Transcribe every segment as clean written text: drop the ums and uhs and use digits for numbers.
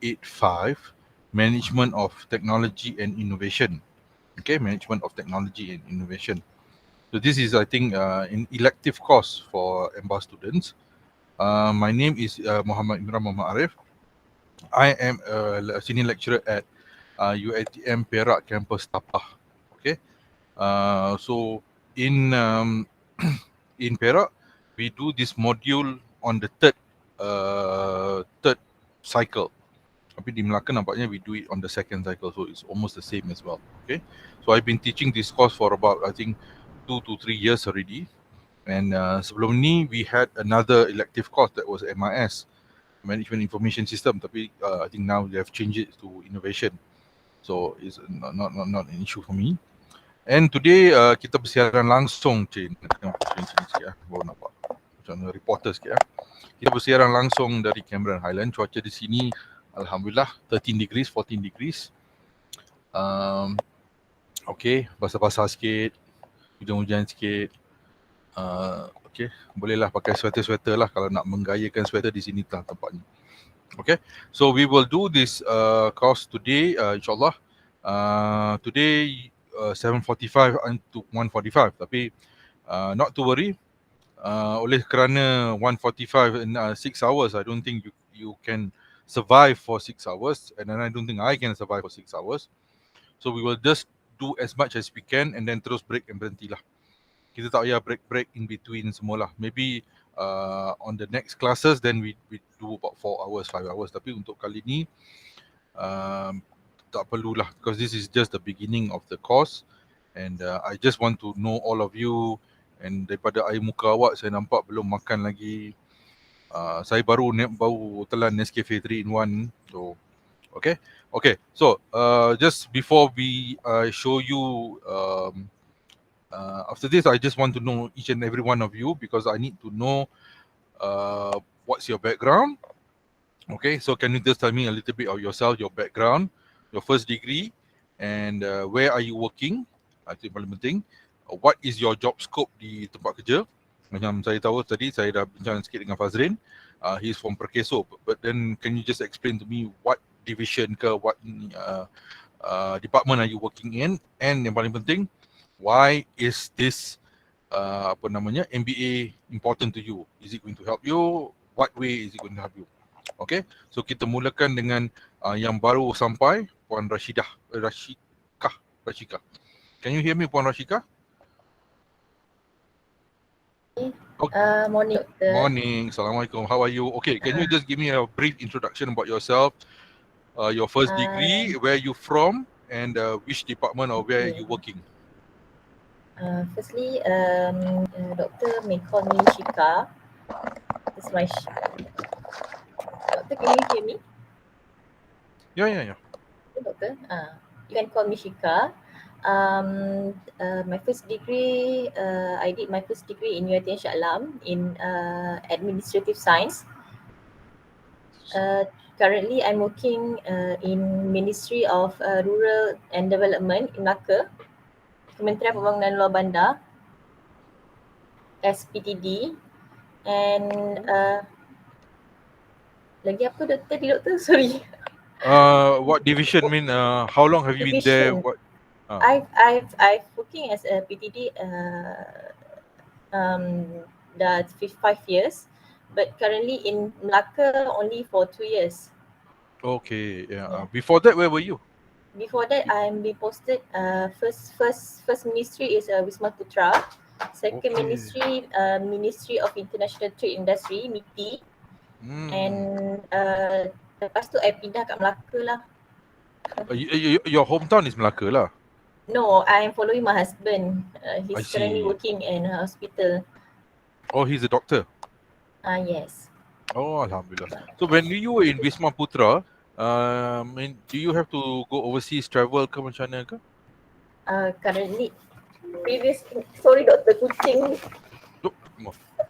AA701 Management of Technology and Innovation. Okay, Management of Technology and Innovation. So this is, I think, an elective course for EMBA students. My name is Muhammad Imran Muhammad Arif. I am a senior lecturer at UiTM Perak campus Tapah. Okay, so in Perak, we do this module on the third cycle. Tapi di Melaka nampaknya we do it on the second cycle, so it's almost the same as well. Okay, so I've been teaching this course for about, I think, 2 to 3 years already. And sebelum ni we had another elective course that was MIS, Management Information System. Tapi I think now they have changed it to innovation, so it's not an issue for me. And today kita bersiaran langsung, nak tengok screen sini sikit baru nampak macam reporter sikit Kita bersiaran langsung dari Cameron Highland. Cuaca di sini alhamdulillah 13 degrees, 14 degrees. Okay, basah-basah sikit, hujan-hujan sikit. Okay, bolehlah pakai sweater-sweater lah kalau nak menggayakan sweater di sini tempatnya. Okay, so we will do this course today, insyaAllah. Today 7:45 to 1:45, tapi not to worry. Oleh kerana 1:45 in 6 hours, I don't think you can survive for 6 hours, and then I don't think I can survive for 6 hours. So we will just do as much as we can and then terus break and berhenti lah. Kita tak payah break in between semua lah. Maybe on the next classes then we do about 4 hours, 5 hours. Tapi untuk kali ni tak perlulah, because this is just the beginning of the course, and I just want to know all of you. And daripada air muka awak saya nampak belum makan lagi. Saya baru telan Nescafe 3-in-1. So okay. So just before we show you, after this I just want to know each and every one of you, because I need to know what's your background. Okay, so can you just tell me a little bit of yourself, your background, your first degree, and where are you working? I think paling penting, what is your job scope di tempat kerja? Macam saya tahu tadi, saya dah bincang sikit dengan Fazrin. He's from Perkeso, but then can you just explain to me what division ke, what department are you working in, and yang paling penting, why is this MBA important to you? Is it going to help you? What way is it going to help you? Okay, so kita mulakan dengan yang baru sampai, Puan Rashika. Can you hear me, Puan Rashika? Okay. Morning, Doctor. Morning. Assalamualaikum. How are you? Okay, can you just give me a brief introduction about yourself, your first degree, where you from, and which department or where you working? Firstly, Doctor may call me Shika. This is my Doctor, can you hear me? Yeah. Doctor, you can call me Shika. My first degree, I did my first degree in UiTM Shah Alam in Administrative Science. Currently, I'm working in Ministry of Rural and Development in Melaka, Kementerian Pembangunan Luar Bandar, as PTD, and lagi apa doktor? Sorry. What division mean? How long have you been there? What? I've working as a PTD dah 5 years, but currently in Melaka only for 2 years. Okay, yeah. Before that, where were you? Before that, I'm being posted. First ministry is Wisma Putra. Second ministry, Ministry of International Trade Industry, MITI. And lepas tu I pindah kat Melaka lah. Your hometown is Melaka lah? No, I'm following my husband. He's currently working in a hospital. Oh, he's a doctor? Yes. Oh, alhamdulillah. So when you were in Wisma Putra, do you have to go overseas travel ke macam mana ke? Currently, sorry doktor, kucing.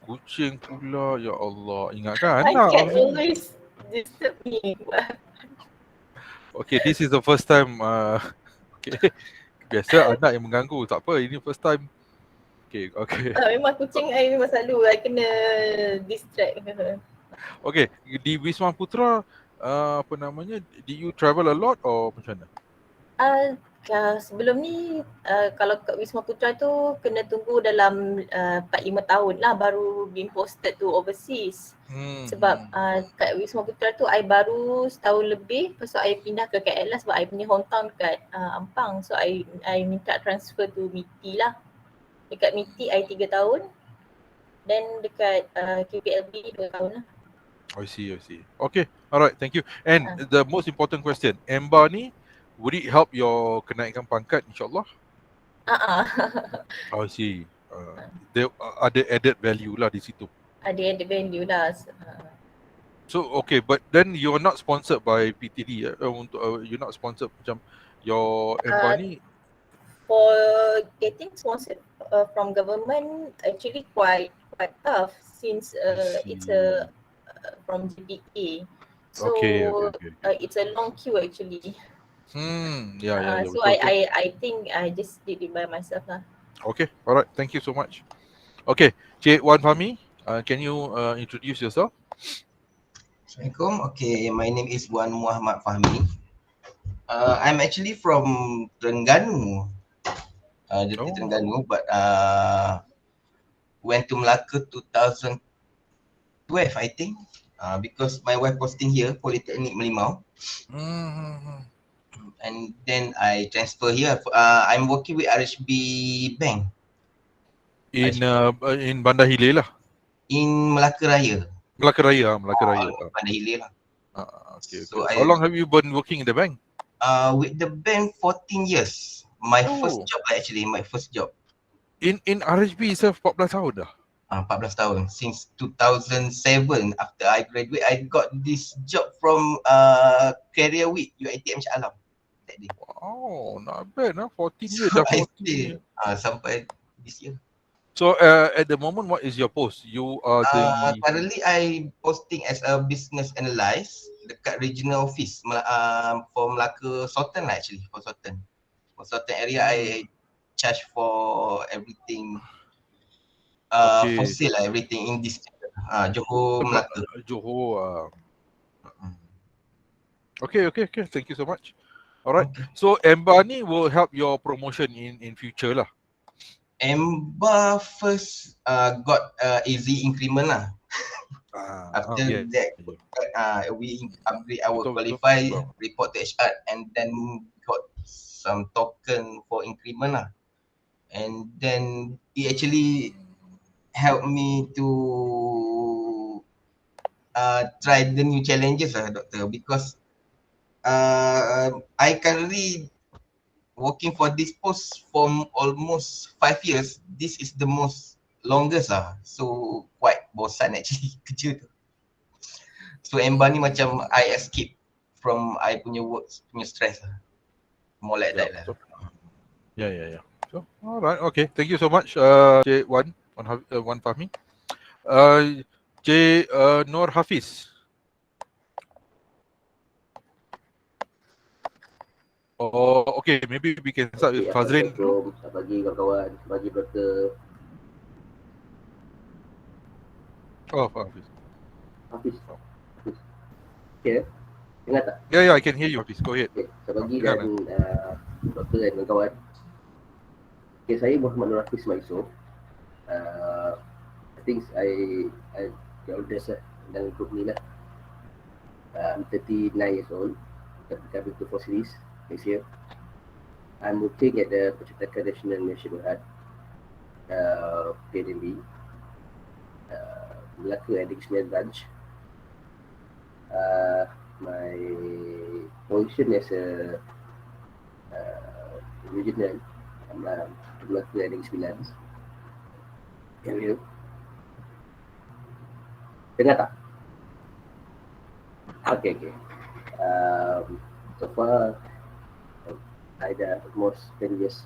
Kucing pula, ya Allah. Ingatkan anak. I can always disturb me. Okay, this is the first time. Okay. Biasa anak yang mengganggu, tak apa, ini first time. Okay. Memang kucing I memang selalu I kena distract. Okay, di Wisma Putra, apa namanya, did you travel a lot or macam mana? Sebelum ni kalau kat Wisma Putra tu kena tunggu dalam 4-5 tahun lah baru being posted to overseas. Sebab kat Wisma Putra tu I baru setahun lebih, lepas tu I pindah ke KL lah sebab I punya hometown kat Ampang. So I minta transfer to MITI lah. Dekat MITI I 3 tahun, then dekat KPLB 2 tahun lah. I see. Okay, alright, thank you. And the most important question, EMBA ni, would it help your kenaikan pangkat insyaAllah? I see. There ada added value lah di situ. Ada added value lah. So okay, but then you're not sponsored by PTD. You're not sponsored macam your EMBA ni. For getting sponsored from government actually quite tough since it's from JDA. So Okay. it's a long queue actually. Yeah. So I think I just did it by myself lah. Okay, alright. Thank you so much. Okay, Cik Wan Fahmi, can you introduce yourself? Assalamualaikum. Okay, my name is Wan Muhammad Fahmi. I'm actually from Terengganu. Terengganu, but went to Melaka 2012, I think. Because my wife posting here, Polytechnic Melimau. And then I transfer here. I'm working with RHB Bank. In Bandar Hilir lah. In Melaka Raya. Melaka Raya. Bandar Hilir lah. Okay. So how long have you been working in the bank? With the bank 14 years. My first job. In RHB itself 14 tahun dah? 14 tahun. Since 2007, after I graduate, I got this job from Career Week UiTM Shah Alam. That day. Wow, not bad. 14 years. So I stay sampai this year. So at the moment, what is your post? You are the... Currently, I posting as a business analyst dekat regional office for Melaka Sultan lah actually, for Sultan. For Sultan area, I charge for everything. For sale lah, everything in this Johor, Melaka. Johor. Okay. Thank you so much. Alright. Okay. So EMBA ni will help your promotion in future lah. EMBA first got easy increment lah. After that, we upgrade our qualify, report to HR, and then got some token for increment lah. And then it actually helped me to try the new challenges lah, doctor, because I currently working for this post for almost 5 years. This is the most longest lah. So quite bosan actually kerja tu. So EMBA ni macam I escape from I punya work, punya stress lah. More like that lah. Yeah. So, alright, okay. Thank you so much, Cik Wan Fahmi. Cik Nur Hafiz. Oh, okay. Maybe we can start with Fazrin. Selamat pagi kawan-kawan, bagi berkata. Oh, Hafiz. Okay, dengar tak? Yeah, I can hear you, Hafiz. Go ahead. Okay, selamat pagi dan doktor dan kawan-kawan. Okay, saya Muhammad Nur Hafiz Maiso. I think I the oldest dalam grup ni lah. I'm 39 years old. Coming to 4 series next year. I'm working at the Percetakan Nasional Malaysia Berhad, PNB, Melaka Addiction Branch. My position as a regional Melaka Addiction area. Dengar tak? Okay. So far, I dah almost 10 years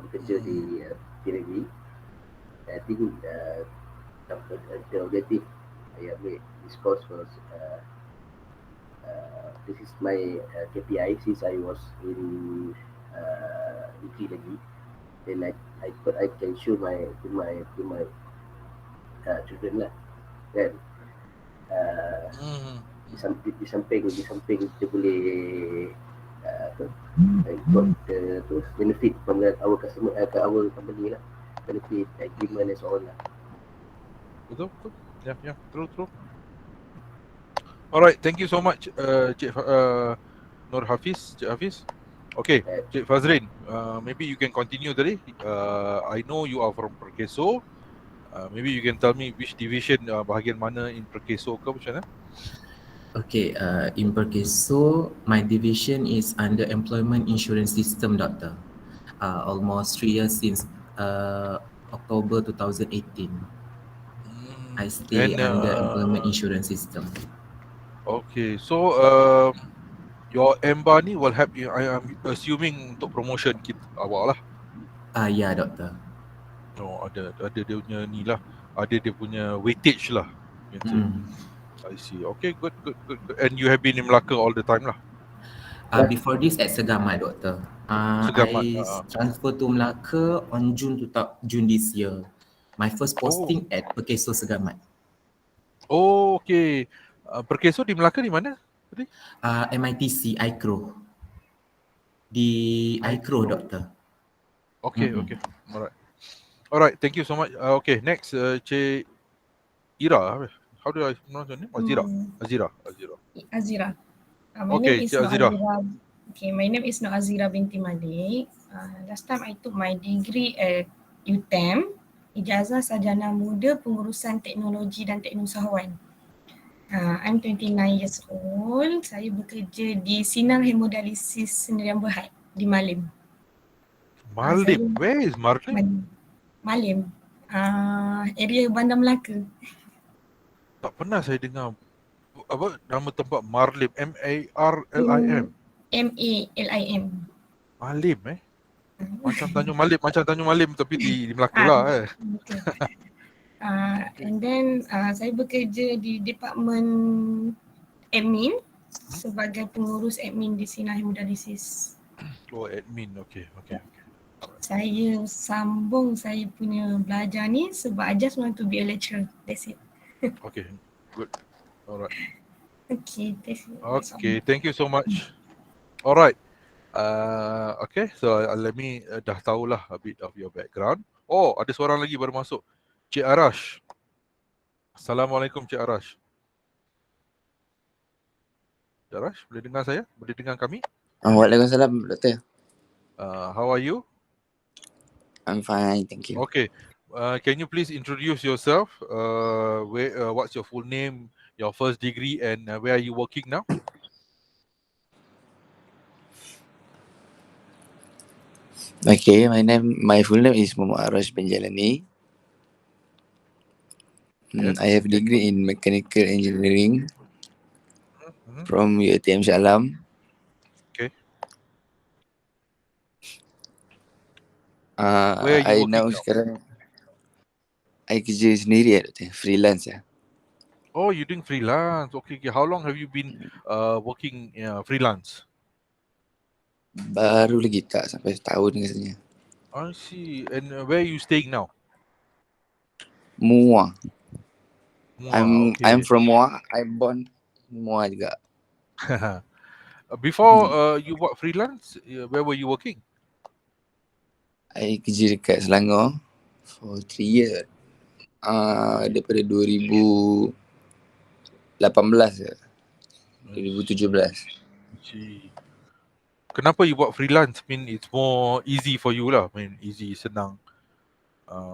bekerja di PNB. I think the objective I ambil this course was this is my KPI since I was in degree lagi. Then I thought I can show to my children lah. Then Di samping kita boleh got the benefit from our customer, our company lah, benefit agreement and so on lah. Betul. Ya, true. Alright, thank you so much, Cik Nur Hafiz, Cik Hafiz. Okay, Cik Fazrin, maybe you can continue tadi. I know you are from Perkeso. Maybe you can tell me which division, bahagian mana in Perkeso ke macam mana? Okay, in Perkeso, my division is under Employment Insurance System, Doctor. Almost 3 years since October 2018. I stay under Employment Insurance System. Okay, so your EMBA ni will help you, I am assuming, untuk promotion kita awak lah. Ya, Doktor. Oh, ada dia punya ni lah, ada dia punya weightage lah. I see. Okay, good. And you have been in Melaka all the time lah? Before this at Segamat, Doktor. Segamat. I transfer to Melaka on June this year. My first posting at Perkeso Segamat. Oh, okay. Perkeso di Melaka di mana? MITC, ICRO. Di ICRO, Doktor. Okay. Alright, thank you so much. Okay, next, Cik Ira. How do I pronounce your name? Azira. My name is Azira. Okay, my name is Azira binti Malik. Last time I took my degree at UiTM, Ijazah Sarjana Muda Pengurusan Teknologi dan Teknosahawan. I'm 29 years old. Saya bekerja di Sinar Hemodialisis Sendirian Berhad di Malim. Malim? Where is Malim? Malim. Area Bandar Melaka. Tak pernah saya dengar apa nama tempat Marlim, M-A-R-L-I-M. M-A-L-I-M. Malim Macam Tanjung Malim tapi di Melaka lah Okay. And then saya bekerja di Department Admin sebagai pengurus admin di Sinar Hemodialisis. Oh, admin. Okay. Saya sambung saya punya belajar ni sebab I just want to be a lecturer. That's it. Okay, good. Alright. Okay, that's it. Okay, thank you so much. Alright. Okay, so let me dah tahulah a bit of your background. Oh, ada seorang lagi baru masuk. Cik Arash. Assalamualaikum, Cik Arash. Cik Arash, boleh dengar saya? Boleh dengar kami? Waalaikumsalam, Doktor. How are you? I'm fine, thank you. Okay. Can you please introduce yourself? What's your full name, your first degree, and where are you working now? Okay, my full name is Muhammad Arash bin Jalani. Yes. I have degree in mechanical engineering from UiTM Shah Alam. Okay. Where are you working now? Sekarang I kerja sendiri Doktor, freelance ya. Oh, you doing freelance? Okay. How long have you been working freelance? Baru lagi tak sampai setahun rasanya. I see. And where are you staying now? Muar. I'm from Muar. I'm born Muar juga. Before you work freelance, where were you working? I kerja dekat Selangor for 3 years. Daripada 2018 ke 2017. Kenapa you buat freelance? I mean, it's more easy for you lah. I mean, easy, senang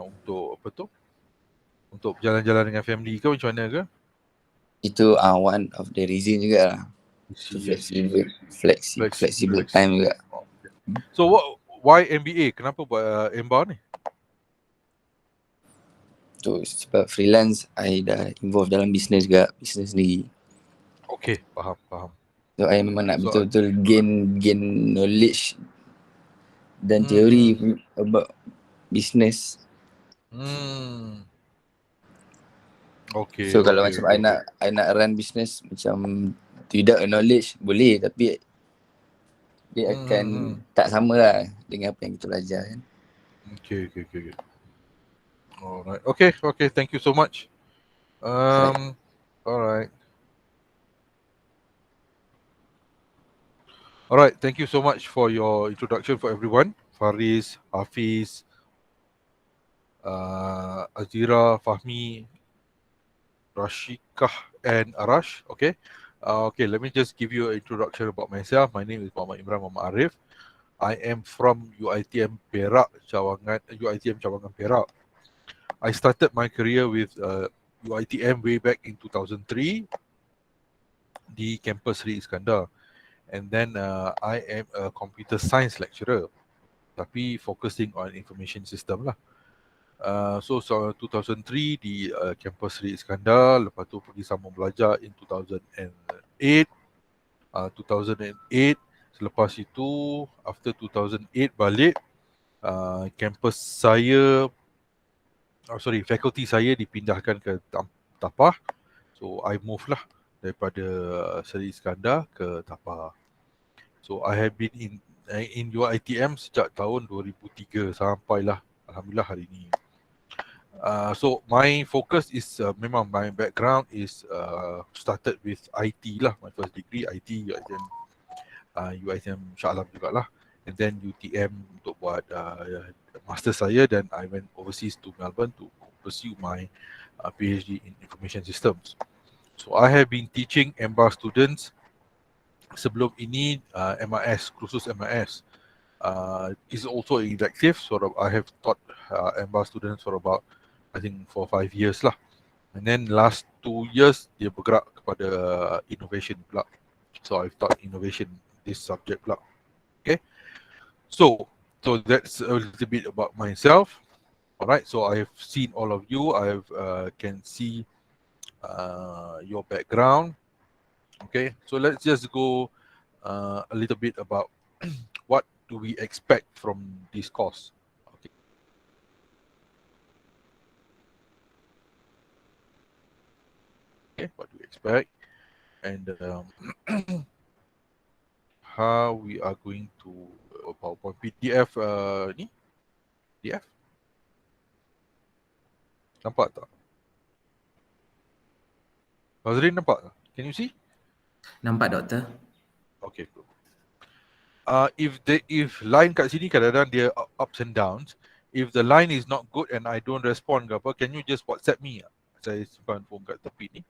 untuk apa tu? Untuk jalan-jalan dengan family ke macam mana ke? Itu one of the reason juga lah. Flexible time juga. So why MBA? Kenapa buat EMBA ni? Tu sebab freelance, I dah involved dalam bisnes juga, bisnes sendiri. Okay, faham. So I memang nak betul-betul gain knowledge dan teori about business. Okay. So kalau macam I nak run business macam tidak knowledge boleh, tapi dia akan tak sama lah dengan apa yang kita belajar kan. Okay. Alright. Okay. Thank you so much. Alright. Alright, thank you so much for your introduction for everyone. Faris, Hafiz, Azira, Fahmi, Rashikah, and Arash. Okay. Okay, let me just give you an introduction about myself. My name is Muhammad Imran Muhammad Arif. I am from UiTM Perak, UiTM Cawangan Perak. I started my career with UiTM way back in 2003 di campus Sri Iskandar. And then I am a computer science lecturer, tapi focusing on information system lah. So 2003 di campus Sri Iskandar, lepas tu pergi sambung belajar in 2008. 2008, selepas itu after 2008 balik, campus saya, faculty saya dipindahkan ke Tapah. So I move lah daripada Sri Iskandar ke Tapah. So I have been in UiTM sejak tahun 2003 sampailah alhamdulillah hari ini. So my focus is memang my background is started with IT lah, my first degree IT UiTM Shah Alam jugalah, and then UTM untuk buat master saya, dan I went overseas to Melbourne to pursue my PhD in information systems. So I have been teaching EMBA students sebelum ini, MIS, kursus MIS. Is also elective, so I have taught EMBA students for about I think 4 or 5 years lah. And then last 2 years dia bergerak kepada innovation pula. So I've taught innovation this subject pula. Okay. So that's a little bit about myself. Alright, so I have seen all of you. I have can see your background. Okay, so let's just go a little bit about what do we expect from this course. Okay, what do we expect, and how we are going to PowerPoint PDF ni PDF nampak tak? Nazrin nampak tak? Can you see? Nampak, Doktor. Okay, cool. If line kat sini kadang-kadang dia ups and downs. If the line is not good and I don't respond ke apa, can you just WhatsApp me? Saya simpan phone kat tepi ni.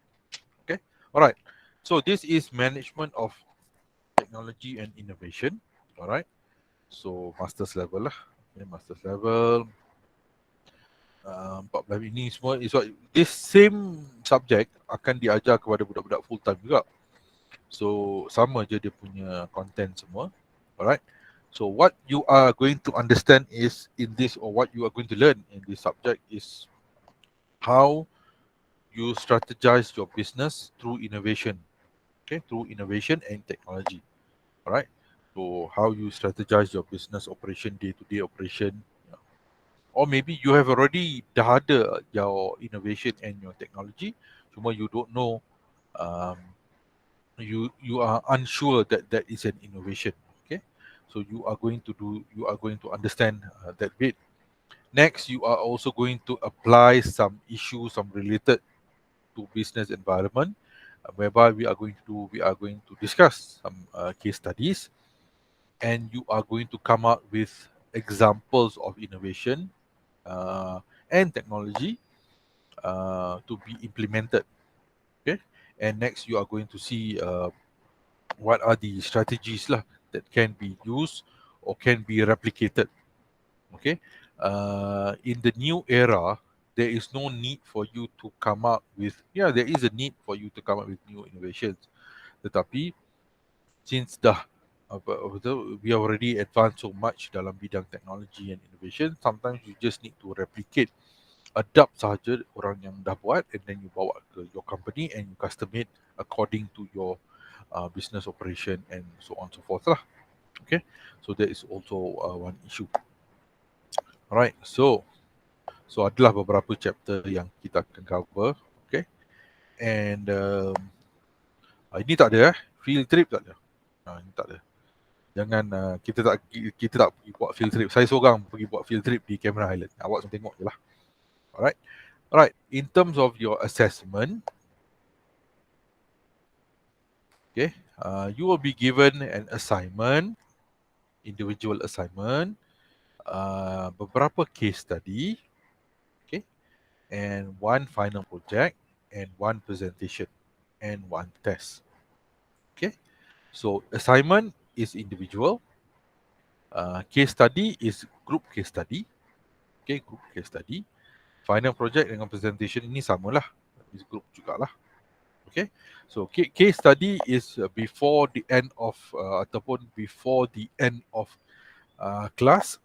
Okay, alright. So this is management of technology and innovation. Alright. So master's level lah. Okay, master's level. 14 ini semua is what this same subject akan diajar kepada budak-budak full time juga. So sama je dia punya content semua. Alright. So what you are going to understand is in this, or what you are going to learn in this subject is how you strategize your business through innovation. Okay, through innovation and technology. Alright. So how you strategize your business operation, day-to-day operation. Or maybe you have already dah ada your innovation and your technology, cuma you don't know, you are unsure that that is an innovation. Okay, so you are going to understand that bit. Next, you are also going to apply some issues, some related to business environment, whereby we are going to discuss some case studies, and you are going to come up with examples of innovation and technology to be implemented. Okay, and next you are going to see what are the strategies lah that can be used or can be replicated. Okay, in the new era, there is no need for you to come up with, there is a need for you to come up with new innovations. Tetapi since we have already advanced so much dalam bidang technology and innovation, sometimes you just need to replicate, adapt sahaja orang yang dah buat, and then you bawa ke your company and you custom it according to your business operation and so on so forth lah. Okay, so that is also one issue. Alright, so adalah beberapa chapter yang kita akan cover. Okay, and ini tak ada field trip tak ada. Ini tak ada. Jangan kita tak pergi buat field trip. Saya seorang pergi buat field trip di Cameron Highland. Awak semua tengok je lah. Alright. In terms of your assessment, Okay, you will be given an assignment, individual assignment, beberapa case study, okay, and one final project, and one presentation, and one test. Okay, so assignment is individual, case study is group case study, okay, group case study. Final project dengan presentation ini samalah, is group jugalah. Okay, so case study is before the end of ataupun before the end of class.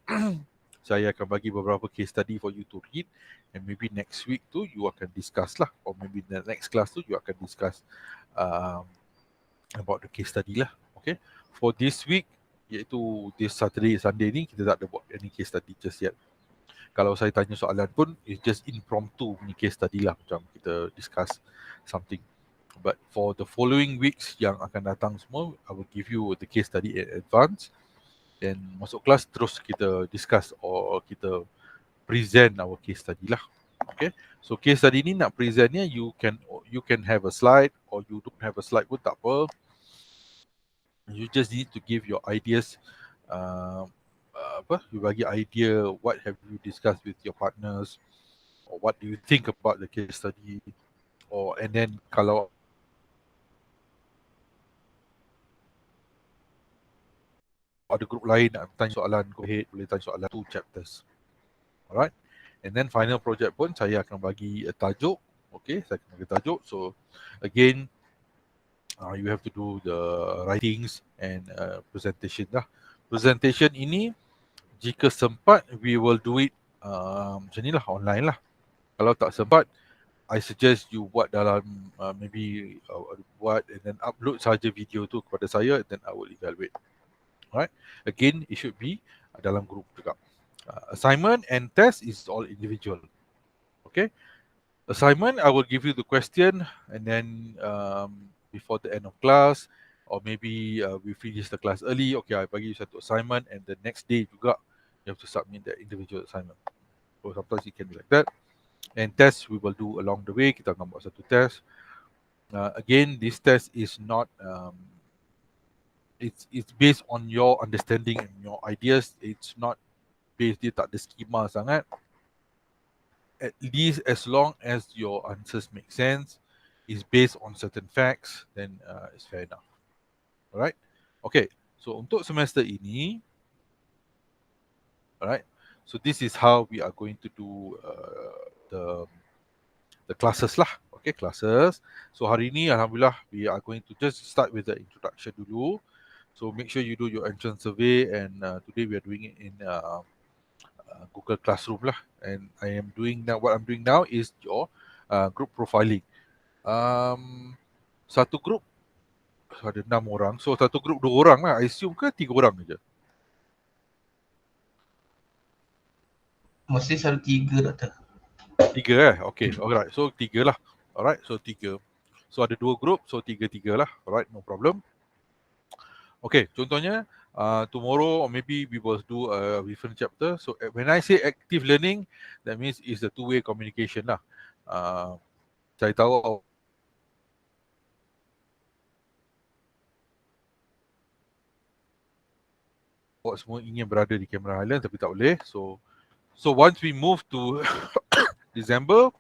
Saya akan bagi beberapa case study for you to read, and maybe next week tu you akan discuss lah, or maybe the next class tu you akan discuss about the case study lah. Okay, for this week, iaitu this Saturday, Sunday ni kita tak ada buat any case study just yet. Kalau saya tanya soalan pun, it's just impromptu ni case study lah, macam kita discuss something. But for the following weeks yang akan datang semua, I will give you the case study in advance. And masuk kelas terus kita discuss or kita present our case study lah. Okay, so case study ni nak presentnya, you can have a slide or you don't have a slide pun tak apa. You just need to give your ideas. You bagi idea, what have you discussed with your partners, or what do you think about the case study, or and then kalau ada group lain nak tanya soalan, go ahead, boleh tanya soalan 2 chapters. Alright, and then final project pun saya akan bagi tajuk. Okay, saya akan bagi tajuk. So again, you have to do the writings and presentation lah. Presentation ini jika sempat we will do it macam ni lah, online lah. Kalau tak sempat, I suggest you buat dalam maybe buat and then upload saja video tu kepada saya, and then I will evaluate. Alright, again it should be dalam group juga. Assignment and test is all individual. Okay, assignment I will give you the question, and then before the end of class, or maybe we finish the class early, okay, I bagi you satu assignment, and the next day juga you have to submit the individual assignment. So sometimes it can be like that. And test we will do along the way. Kita akan buat satu test. Again, this test is not it's based on your understanding and your ideas. It's not based, dia tak ada schema sangat. At least as long as your answers make sense, is based on certain facts, then it's fair enough. Alright, okay. So untuk semester ini, alright. So this is how we are going to do the classes lah. Okay, classes. So hari ini, alhamdulillah, we are going to just start with the introduction dulu. So make sure you do your entrance survey, and today we are doing it in Google Classroom lah. And I am doing now, what I'm doing now is your group profiling. Satu group ada 6 orang, so satu group 2 orang lah. I assume ke 3 orang je? Mesti selalu 3, doktor. 3 okay, alright, so 3 lah. Alright, so 3. So ada 2 group, so 3-3 lah. Alright, no problem. Okay, contohnya tomorrow or maybe we will do a different chapter. So when I say active learning, that means it's a two-way communication lah. Saya tahu awak semua ingin berada di Cameron Highlands tapi tak boleh. So once we move to December,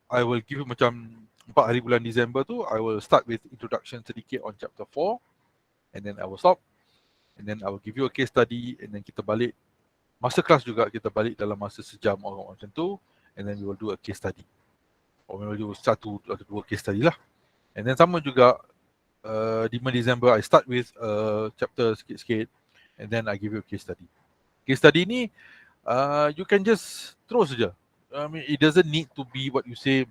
I will give you macam 4 hari bulan December tu, I will start with introduction sedikit on chapter 4. And then I will stop, and then I will give you a case study, and then kita balik masa kelas juga, kita balik dalam masa sejam or macam tu, and then we will do a case study, or we will do 1 atau 2 case study lah. And then sama juga di December I start with chapter sikit-sikit, and then I give you a case study. Case study ni you can just terus saja. I mean, it doesn't need to be what you say.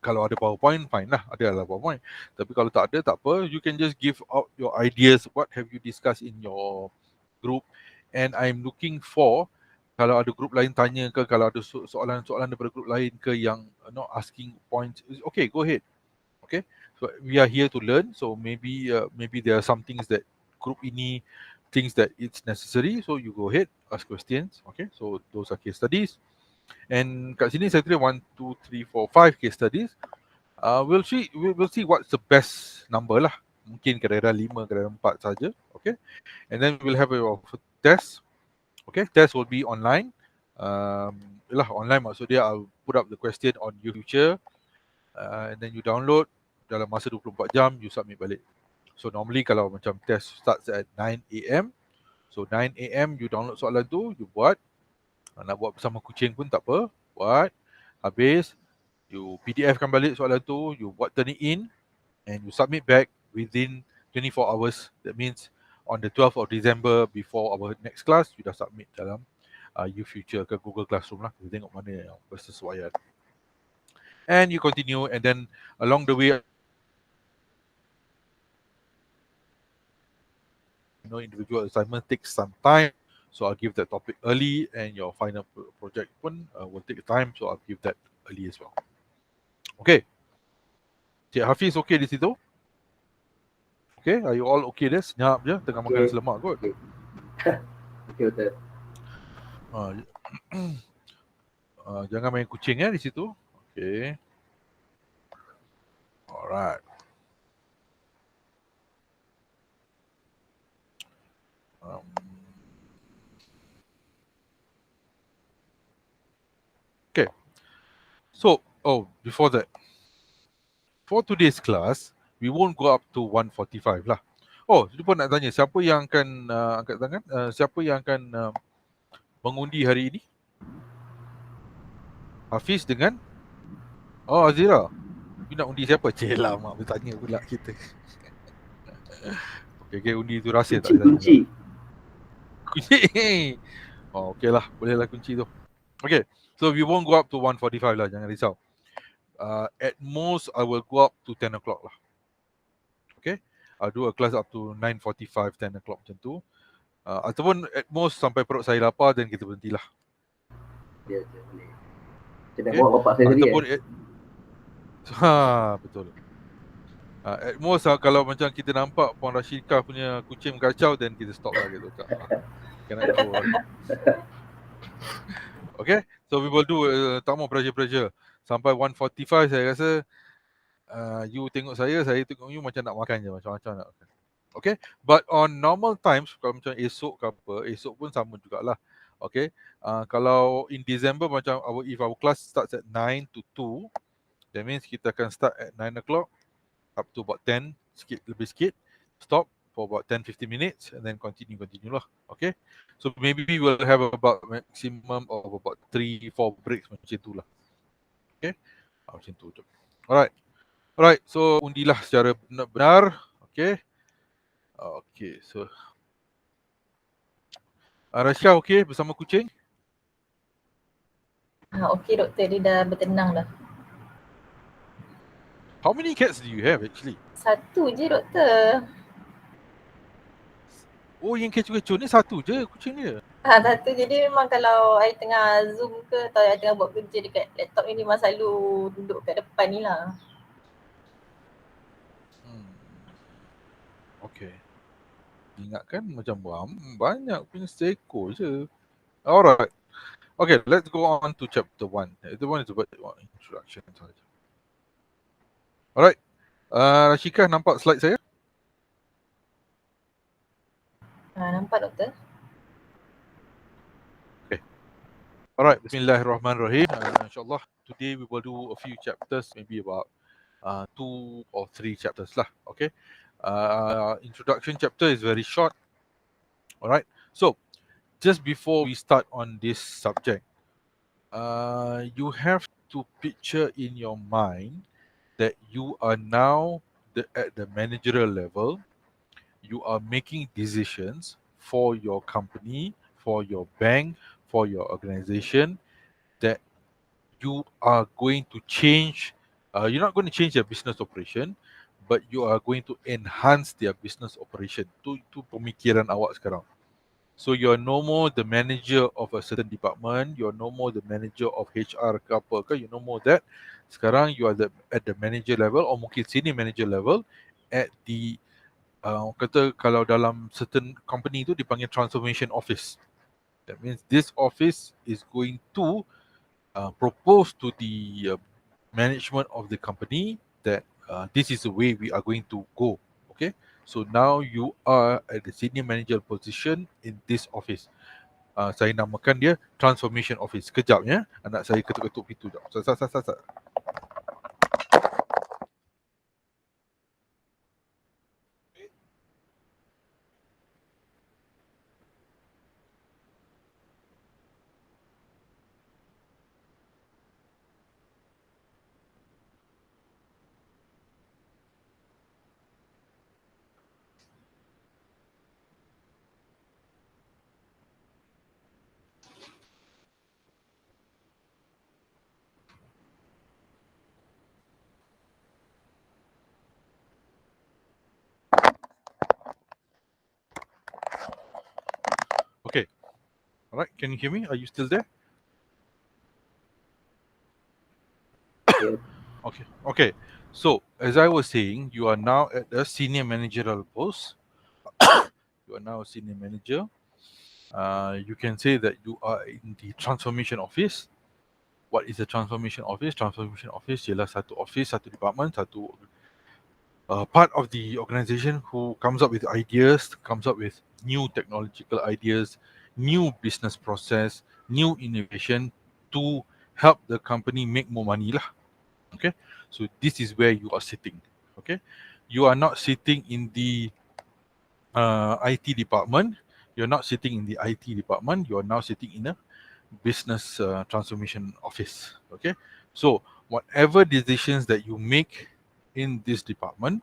Kalau ada PowerPoint, fine lah, ada lah PowerPoint. Tapi kalau tak ada, tak apa. You can just give out your ideas. What have you discussed in your group? And I'm looking for, kalau ada group lain tanya ke, kalau ada soalan-soalan daripada group lain ke yang not asking points, okay, go ahead. Okay, so we are here to learn. So maybe there are some things that group ini thinks that it's necessary. So you go ahead, ask questions. Okay, so those are case studies. And kat sini saya tulis 1, 2, 3, 4, 5 case studies. We'll see what's the best number lah. Mungkin kira-kira 5, kira-kira 4 saja. Okay. And then we'll have a test. Okay, test will be online. Online maksud dia I'll put up the question on future, and then you download dalam masa 24 jam, you submit balik. So normally kalau macam test starts at 9 AM, so 9 AM you download soalan tu, you buat. Nak buat bersama kucing pun tak apa, buat. Habis you PDF-kan balik soalan tu, you buat turn it in, and you submit back within 24 hours. That means on the 12th of December before our next class, you dah submit dalam future ke Google Classroom lah. Kita tengok mana yang bersesuaian. And you continue, and then along the way, individual assignment takes some time, so I'll give that topic early, and your final project pun will take time, so I'll give that early as well. Okay. Cik Hafiz okay di situ? Okay, are you all okay there? Senyap je, tengah makan selemak kot. Okay, betul. Jangan main kucing di situ. Okay. Alright. Okay. So, before that, for today's class, we won't go up to 145 lah. Oh, lupa nak tanya, siapa yang akan angkat tangan? Siapa yang akan mengundi hari ini? Hafiz dengan Azira. You nak undi siapa? Celah mak bertanya pula kita. Okay, undi tu rahsia tak boleh tanya. Kunci. Okay lah, boleh lah kunci tu. Okay, so we won't go up to 145 lah, jangan risau. At most, I will go up to 10 o'clock lah. Okay, I'll do a class up to 9:45, 10 o'clock macam tu. Ataupun at most sampai perut saya lapar dan kita berhentilah. Ya, boleh. Kita nak bawa bapak saya tadi betul. At most kalau macam kita nampak Puan Rashidka punya kucing kacau, dan kita stop lah gitu. Cannot go. Okay, so we will do tak mau pressure. Sampai 145 saya rasa you tengok saya tengok you macam nak makan je, macam-macam nak makan. Okay, but on normal times, kalau macam esok ke apa, esok pun sama jugalah. Okay, kalau in December macam if our class starts at 9 to 2, that means kita akan start at 9 o'clock up to about 10, lebih sikit, stop for about 10-15 minutes, and then continue lah. Okay, so maybe we will have about maximum of about 3-4 breaks macam tu lah. Okay, macam tu je. Alright, so undilah secara benar. Okay, so Rasha okay bersama kucing? Okay doktor, dia dah bertenang dah. How many cats do you have actually? Satu je doktor. Oh, yang kecoh-kecoh ni satu je kucing dia? Satu je. Dia memang kalau I tengah zoom ke atau I tengah buat kerja dekat laptop ni, memang selalu duduk kat depan ni lah. Okay. Ingatkan macam banyak punya seekor je. Alright. Okay, let's go on to chapter 1. The one is about introduction saja. Alright. Rashika, nampak slide saya? Nampak doktor. Okay. Alright, bismillahirrahmanirrahim. InsyaAllah, today we will do a few chapters, maybe about 2 or 3 chapters lah. Okay. Introduction chapter is very short. Alright. So, just before we start on this subject, you have to picture in your mind that you are now at the managerial level. You are making decisions for your company, for your bank, for your organization, that you are going to change. You're not going to change their business operation, but you are going to enhance their business operation. Itu pemikiran awak sekarang. So you're no more the manager of a certain department, you're no more the manager of HR ke apa ke, you no more that. Sekarang you are at the manager level, or mungkin senior manager level, at the kata kalau dalam certain company tu dipanggil transformation office. That means this office is going to propose to the management of the company that this is the way we are going to go. Okay, so now you are at the senior manager position in this office. Saya namakan dia transformation office. Kejap ya, anak saya ketuk-ketuk pintu. Sat. Okay, all right. Can you hear me? Are you still there? Yeah. Okay. So as I was saying, you are now at a senior managerial post. You are now a senior manager. You can say that you are in the transformation office. What is a transformation office? Transformation office ialah satu office, satu department, satu part of the organization who comes up with ideas, comes up with new technological ideas, new business process, new innovation to help the company make more money lah. Okay, so this is where you are sitting. Okay, you are not sitting in the IT department. You're not sitting in the IT department. You are now sitting in a business transformation office. Okay, so whatever decisions that you make in this department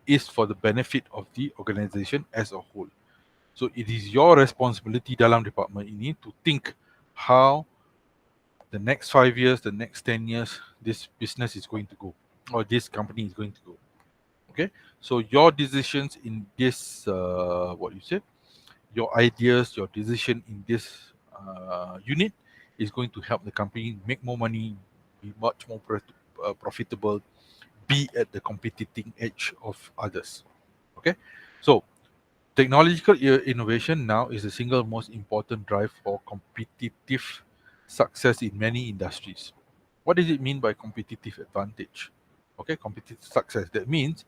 is for the benefit of the organization as a whole. So it is your responsibility dalam department ini to think how the next 5 years, the next 10 years, this business is going to go, or this company is going to go. Okay, so your decisions in this, your ideas, your decision in this unit is going to help the company make more money, be much more profitable, be at the competing edge of others. Okay, so technological innovation now is the single most important drive for competitive success in many industries. What does it mean by competitive advantage? Okay, competitive success. That means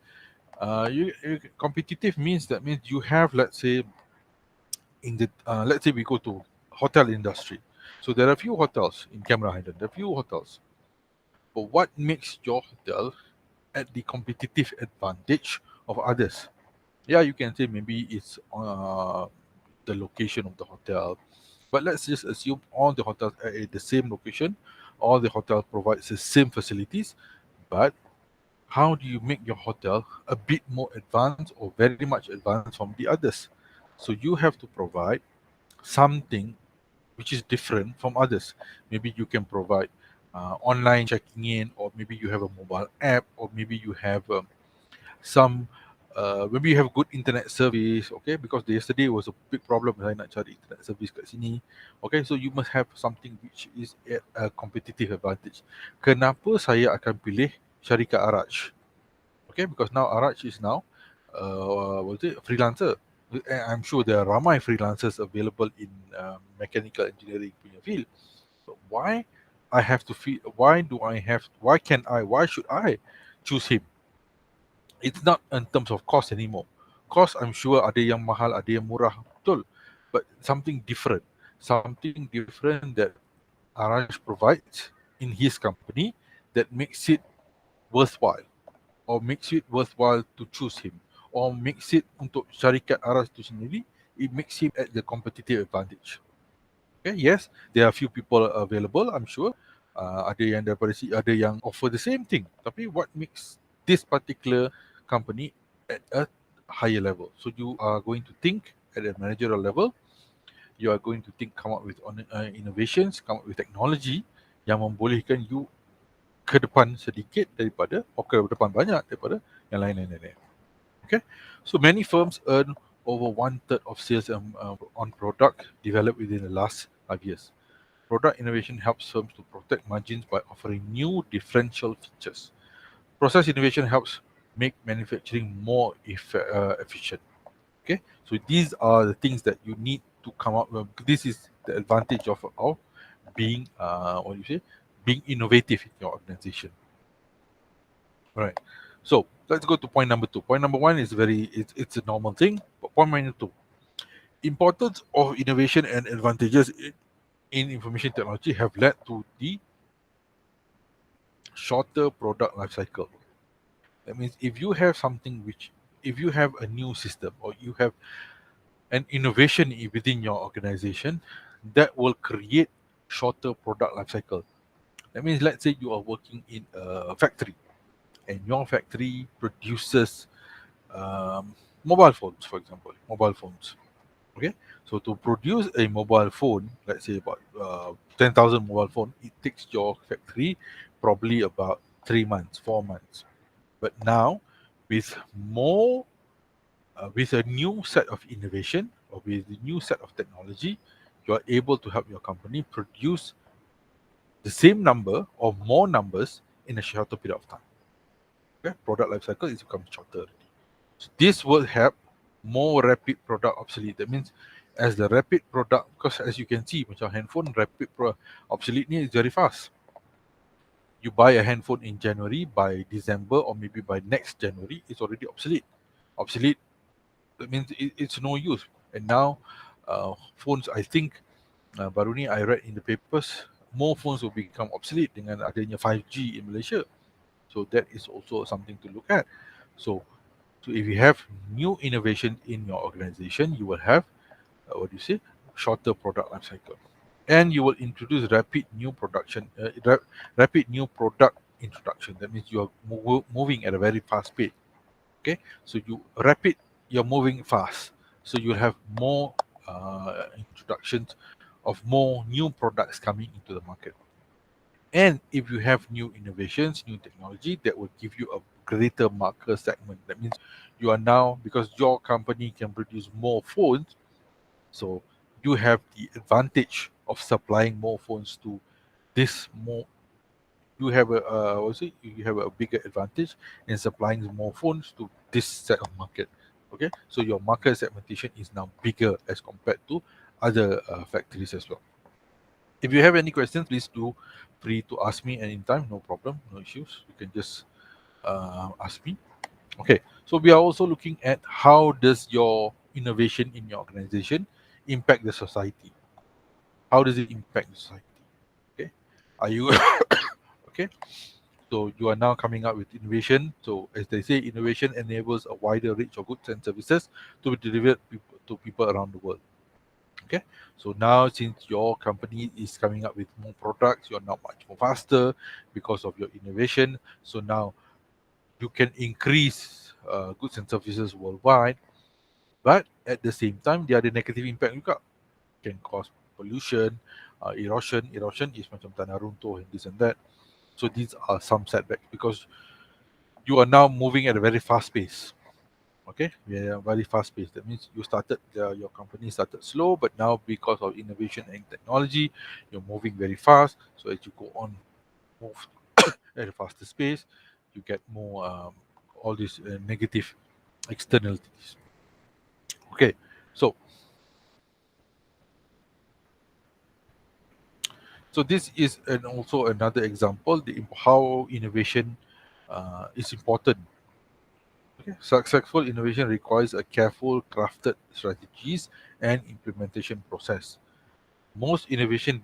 competitive means you have, let's say, in the let's say we go to hotel industry. So there are a few hotels in Cameron Highland. There are a few hotels, but what makes your hotel at the competitive advantage of others? Yeah, you can say maybe it's the location of the hotel, but let's just assume all the hotels are at the same location, all the hotel provides the same facilities, but how do you make your hotel a bit more advanced or very much advanced from the others? So you have to provide something which is different from others. Maybe you can provide online checking in, or maybe you have a mobile app, or maybe you have some maybe you have good internet service. Okay, because yesterday was a big problem saya nak cari internet service kat sini. Okay, so you must have something which is at a competitive advantage. Kenapa saya akan pilih syarikat Araj? Okay, because now Araj is now freelancer. I'm sure there are ramai freelancers available in mechanical engineering punya field. So why should I choose him? It's not in terms of cost anymore. Cost, I'm sure ada yang mahal, ada yang murah, betul. But something different that Araj provides in his company that makes it worthwhile, or makes it worthwhile to choose him, or makes it untuk syarikat Araj tu sendiri, it makes him at the competitive advantage. Okay, yes, there are few people available, I'm sure. Ada yang daripada ada yang offer the same thing. Tapi what makes this particular company at a higher level? So you are going to think at a managerial level. You are going to think, come up with innovations, come up with technology yang membolehkan you ke depan sedikit daripada, or ke depan banyak daripada yang lain-lain. Okay, so many firms earn over 1/3 of sales on product developed within the last 5 years. Product innovation helps firms to protect margins by offering new differential features. Process innovation helps make manufacturing more efficient. Okay, so these are the things that you need to come up with. This is the advantage of being being innovative in your organization. Right. So let's go to point number 2. Point number 1 is it's a normal thing. But point number 2, importance of innovation and advantages in information technology have led to the shorter product life cycle. That means if you have if you have a new system or you have an innovation within your organization, that will create shorter product life cycle. That means let's say you are working in a factory and your factory produces mobile phones, for example, mobile phones. Okay, so to produce a mobile phone, let's say about 10,000 mobile phone, it takes your factory probably about 3 months, 4 months. But now, with more, with a new set of innovation or with a new set of technology, you are able to help your company produce the same number or more numbers in a shorter period of time. Okay, product life cycle is become shorter. So this will help more rapid product obsolete. That means as the rapid product, because as you can see, macam handphone rapid obsolete ni is very fast. You buy a handphone in January, by December or maybe by next January, it's already obsolete. Obsolete, that means it's no use. And now phones, I think baru ni I read in the papers, more phones will become obsolete dengan adanya 5G in Malaysia. So that is also something to look at. So if you have new innovation in your organization, you will have shorter product life cycle, and you will introduce rapid new product introduction. That means you are moving at a very fast pace. Okay, so you're moving fast, so you'll have more introductions of more new products coming into the market. And if you have new innovations, new technology, that will give you a greater market segment. That means you are now, because your company can produce more phones, so you have the advantage of supplying more phones to this more. You have you have a bigger advantage in supplying more phones to this set of market. Okay, so your market segmentation is now bigger as compared to other factories as well. If you have any questions, please do free to ask me anytime. No problem, no issues. You can just ask me. Okay, so we are also looking at how does your innovation in your organization impact the society. How does it impact the society? Okay, are you okay? So you are now coming up with innovation. So as they say, innovation enables a wider range of goods and services to be delivered to people around the world. Okay, so now since your company is coming up with more products, you're now much more faster because of your innovation. So now you can increase goods and services worldwide, but at the same time, there ada negative impact juga. Can cause pollution, erosion. Erosion is macam tanah runtuh and this and that. So these are some setbacks because you are now moving at a very fast pace. Okay, we are very fast paced. That means your company started slow, but now because of innovation and technology, you're moving very fast. So as you go on, move at a faster pace, you get more all these negative externalities. Okay, so this is also another example how innovation is important. Okay. Successful innovation requires a careful crafted strategies and implementation process. Most innovation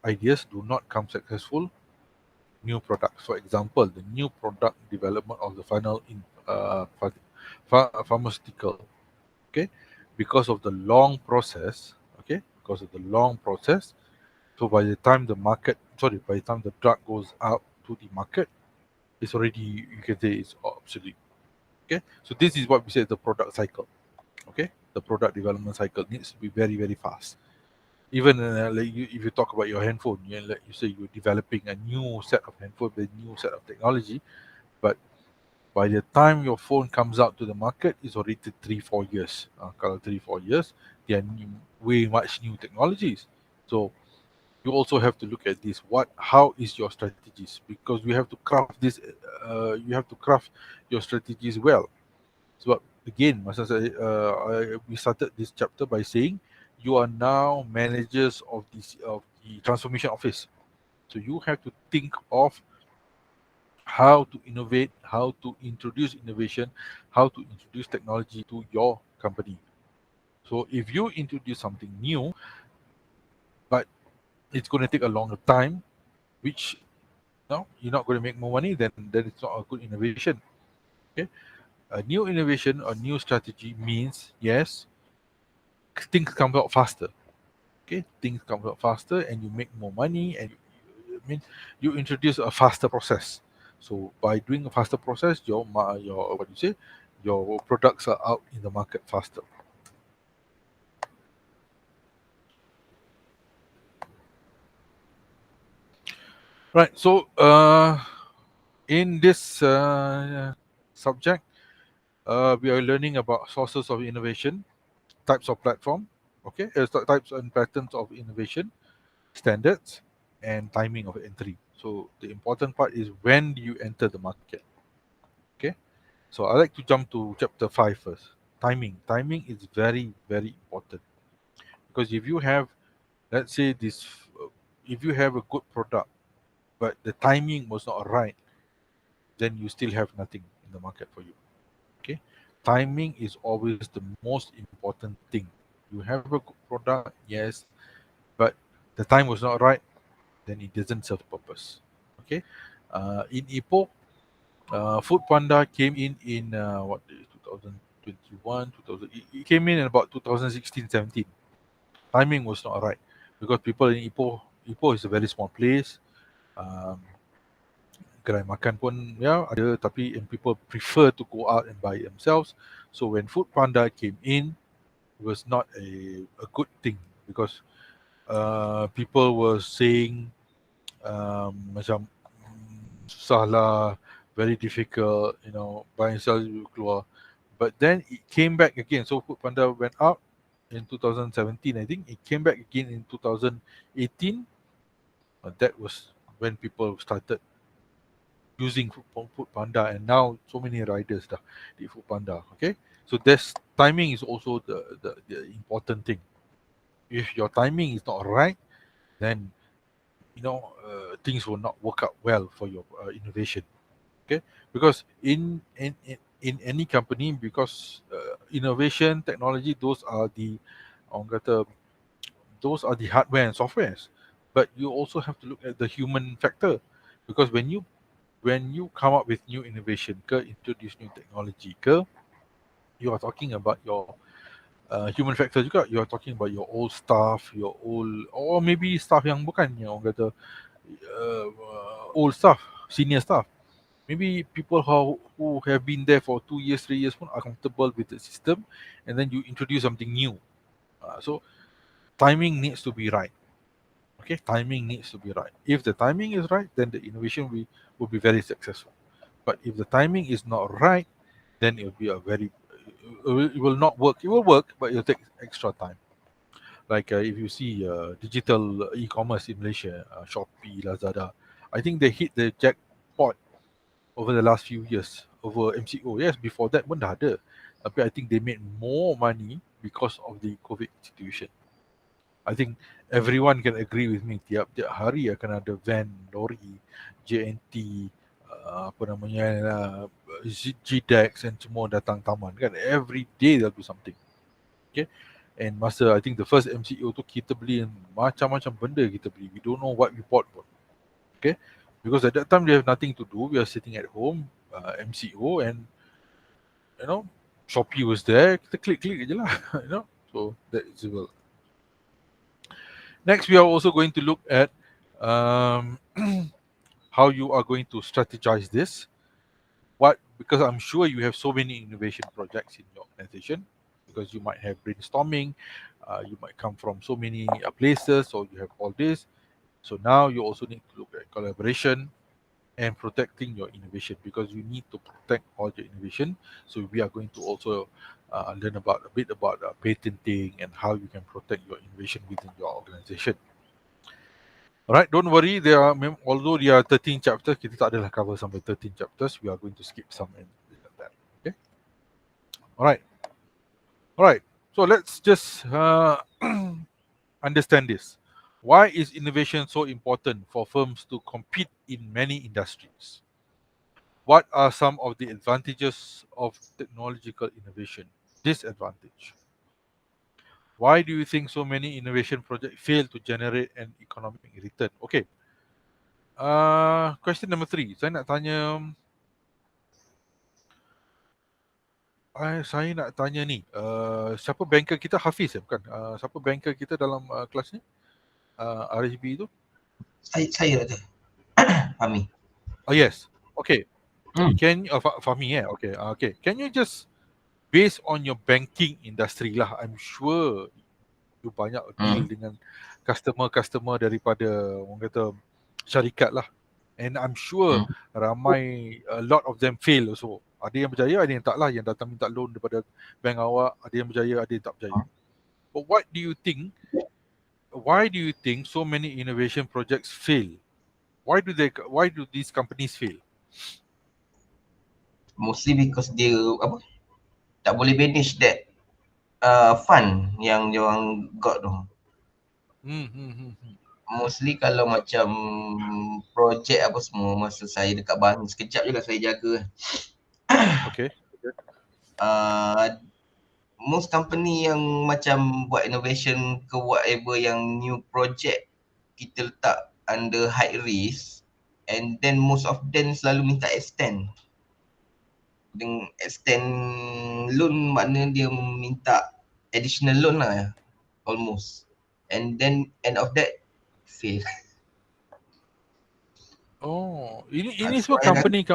ideas do not come successful new products. For example, the new product development of the final in pharmaceutical. Okay, because of the long process. Okay, because of the long process. So by the time by the time the drug goes out to the market, it's already, you can say, it's obsolete. Okay, so this is what we say the product cycle. Okay, the product development cycle needs to be very very fast. Even if you talk about your handphone, like you say, you're developing a new set of handphone with a new set of technology, but by the time your phone comes out to the market, it's already 3-4 years. Kalau 3-4 years, there are way much new technologies. So you also have to look at this. How is your strategies? Because we have to craft this. You have to craft your strategies well. So again, we started this chapter by saying you are now managers of the transformation office. So you have to think of how to innovate, how to introduce innovation, how to introduce technology to your company. So if you introduce something new, but it's going to take a longer time, which no, you're not going to make more money, then it's not a good innovation. Okay, a new innovation or new strategy means yes, things come out faster. Okay, things come out faster, and you make more money, and I mean you introduce a faster process. So by doing a faster process, your what you say, your products are out in the market faster. Right. So in this subject, we are learning about sources of innovation, types of platform, okay, types and patterns of innovation, standards, and timing of entry. So the important part is when do you enter the market. Okay, so I like to jump to chapter 5 first. Timing. Timing is very, very important, because if you have, let's say this, if you have a good product, but the timing was not right, then you still have nothing in the market for you. Okay, timing is always the most important thing. You have a good product, yes, but the time was not right, then it doesn't serve purpose. Okay, in Ipoh, Food Panda came in what 2021, 2000. It came in about 2016-17. Timing was not right, because people in Ipoh is a very small place. Um, Kedai makan pun ya ada, tapi and people prefer to go out and buy it themselves. So when Food Panda came in, it was not a good thing, because people were saying macam susah lah, very difficult, buy and sell you keluar. But then it came back again. So Food Panda went up in 2017, I think. It came back again in 2018. That was when people started using Food Panda, and now so many riders dah di Food Panda. Okay, so this timing is also the important thing. If your timing is not right, then things will not work out well for your innovation. Okay, because in any company, because innovation, technology, those are the orang kata, those are the hardware and softwares, but you also have to look at the human factor, because when you come up with new innovation ke, introduce new technology ke, you are talking about your human factor juga. You are talking about your old staff, your old, or maybe staff yang bukan yang orang kata old staff, senior staff. Maybe people who have been there for 2 years, 3 years pun are comfortable with the system, and then you introduce something new. So timing needs to be right. Okay, timing needs to be right. If the timing is right, then the innovation will be very successful. But if the timing is not right, then it will be it will not work. It will work, but it will take extra time. Like if you see digital e-commerce in Malaysia, Shopee, Lazada, I think they hit the jackpot over the last few years over MCO. Yes, before that pun dah ada. Tapi I think they made more money because of the COVID situation. I think everyone can agree with me, tiap hari akan ada van, lori, JNT, apa namanya, GDEX and semua datang taman kan. Every day there'll be something. Okay. And masa I think the first MCO tu kita beli macam-macam benda kita beli. We don't know what we bought pun. Okay. Because at that time we have nothing to do. We are sitting at home, MCO, and Shopee was there. Kita klik je lah. So that is well. Next, we are also going to look at how you are going to strategize this. Because I'm sure you have so many innovation projects in your organization, because you might have brainstorming, you might come from so many places, or you have all this. So now you also need to look at collaboration and protecting your innovation, because you need to protect all your innovation. So we are going to also learn a bit about patenting and how you can protect your innovation within your organization. Alright, don't worry. Although there are 13 chapters, kita tak adalah cover sampai 13 chapters. We are going to skip some and like that. Okay. Alright. So let's just understand this. Why is innovation so important for firms to compete in many industries? what are some of the advantages of technological innovation? Disadvantage. Why do you think so many innovation projects fail to generate an economic return? Okay. Question number 3. Saya nak tanya ni. Siapa banker kita? Hafiz bukan? Siapa banker kita dalam kelas ni? RHB tu? Saya tu. Fahmi. Oh yes. Okay. Can Fahmi okay. Okay. Can you just based on your banking industry lah, I'm sure you banyak deal dengan customer daripada orang kata syarikat lah, and I'm sure ramai a lot of them fail also. Ada yang berjaya, ada yang tak lah, yang datang minta loan daripada bank awak, ada yang berjaya, ada yang tak berjaya. But why do you think so many innovation projects fail? Why do these companies fail? Mostly because dia tak boleh manage that fund yang dia orang got tu. Mostly kalau macam projek apa semua, masa saya dekat bank sekejap je lah saya jaga. Okay. Most company yang macam buat innovation ke whatever yang new project, kita letak under high risk, and then most of them selalu minta extend. Dengan extend loan makna dia minta additional loan lah almost, and then end of that fail. Oh, ini semua company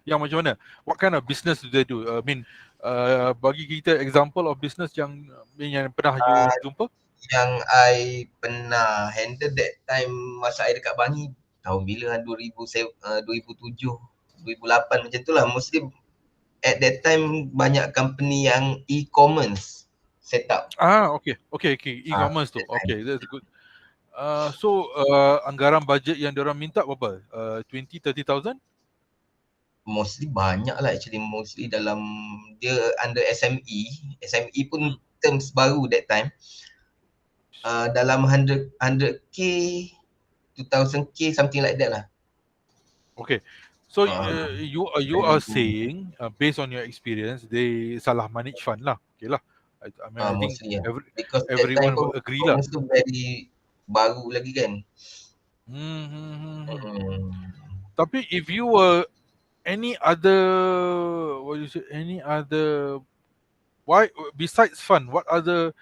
yang macam mana? What kind of business do they do? I mean, bagi kita example of business yang pernah you jumpa? Yang I pernah handle that time masa I dekat Bangi tahun bila 2007, 2008 macam tu lah. Mostly at that time banyak company yang e-commerce set up. Okay. E-commerce tu. Okay, that's good. So anggaran budget yang diorang minta berapa? 20-30,000? Mostly banyak lah actually. Mostly dalam dia under SME. SME pun terms baru that time. Dalam 100k, 2000k, something like that lah. Okay. So you are saying based on your experience, they salah manage fund lah. Okay lah. I mean, I think everyone will agree lah. Because very baru lagi kan. Tapi if you were any other, why besides fund, what other,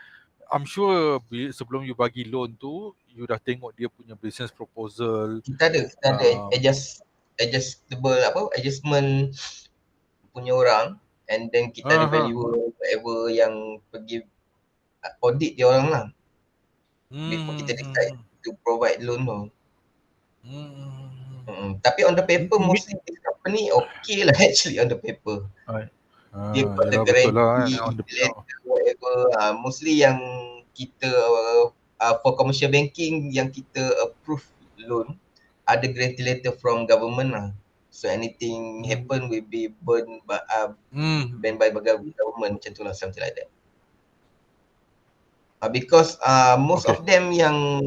I'm sure sebelum you bagi loan tu, you dah tengok dia punya business proposal. Kita ada adjustment punya orang, and then kita ada valuer whatever yang pergi audit dia orang lah. Before kita decide to provide loan tu. Tapi on the paper mostly this company okay lah actually on the paper. Dia got the guarantee, whatever. Mostly yang kita for commercial banking yang kita approve loan, ada guarantee letter from government lah. So anything happen will be banned by government, macam tu lah, something like that. Because most of them yang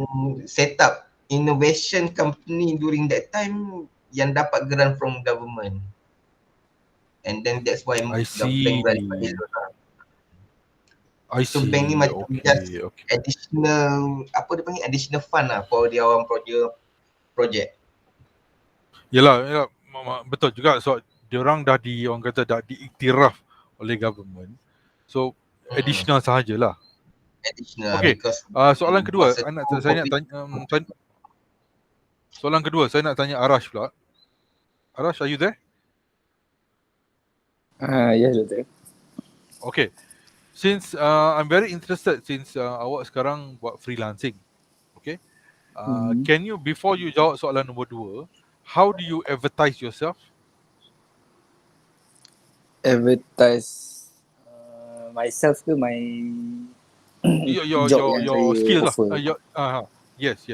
set up innovation company during that time yang dapat grant from government. And then that's why the bank grant for loan lah. So bank ni macam just additional, apa dia panggil, additional fund lah for dia orang project. Yalah, betul juga. So diorang dah orang kata dah diiktiraf oleh government. So additional sahajalah. Additional. Okay. Soalan kedua, saya nak tanya soalan kedua, saya nak tanya Arash pula. Arash, are you there? Yes, betul. Okay. Since I'm very interested since awak sekarang buat freelancing. Okay. Can you, before you jawab soalan nombor 2, how do you advertise yourself? Advertise myself ke my your skills lah. Yes.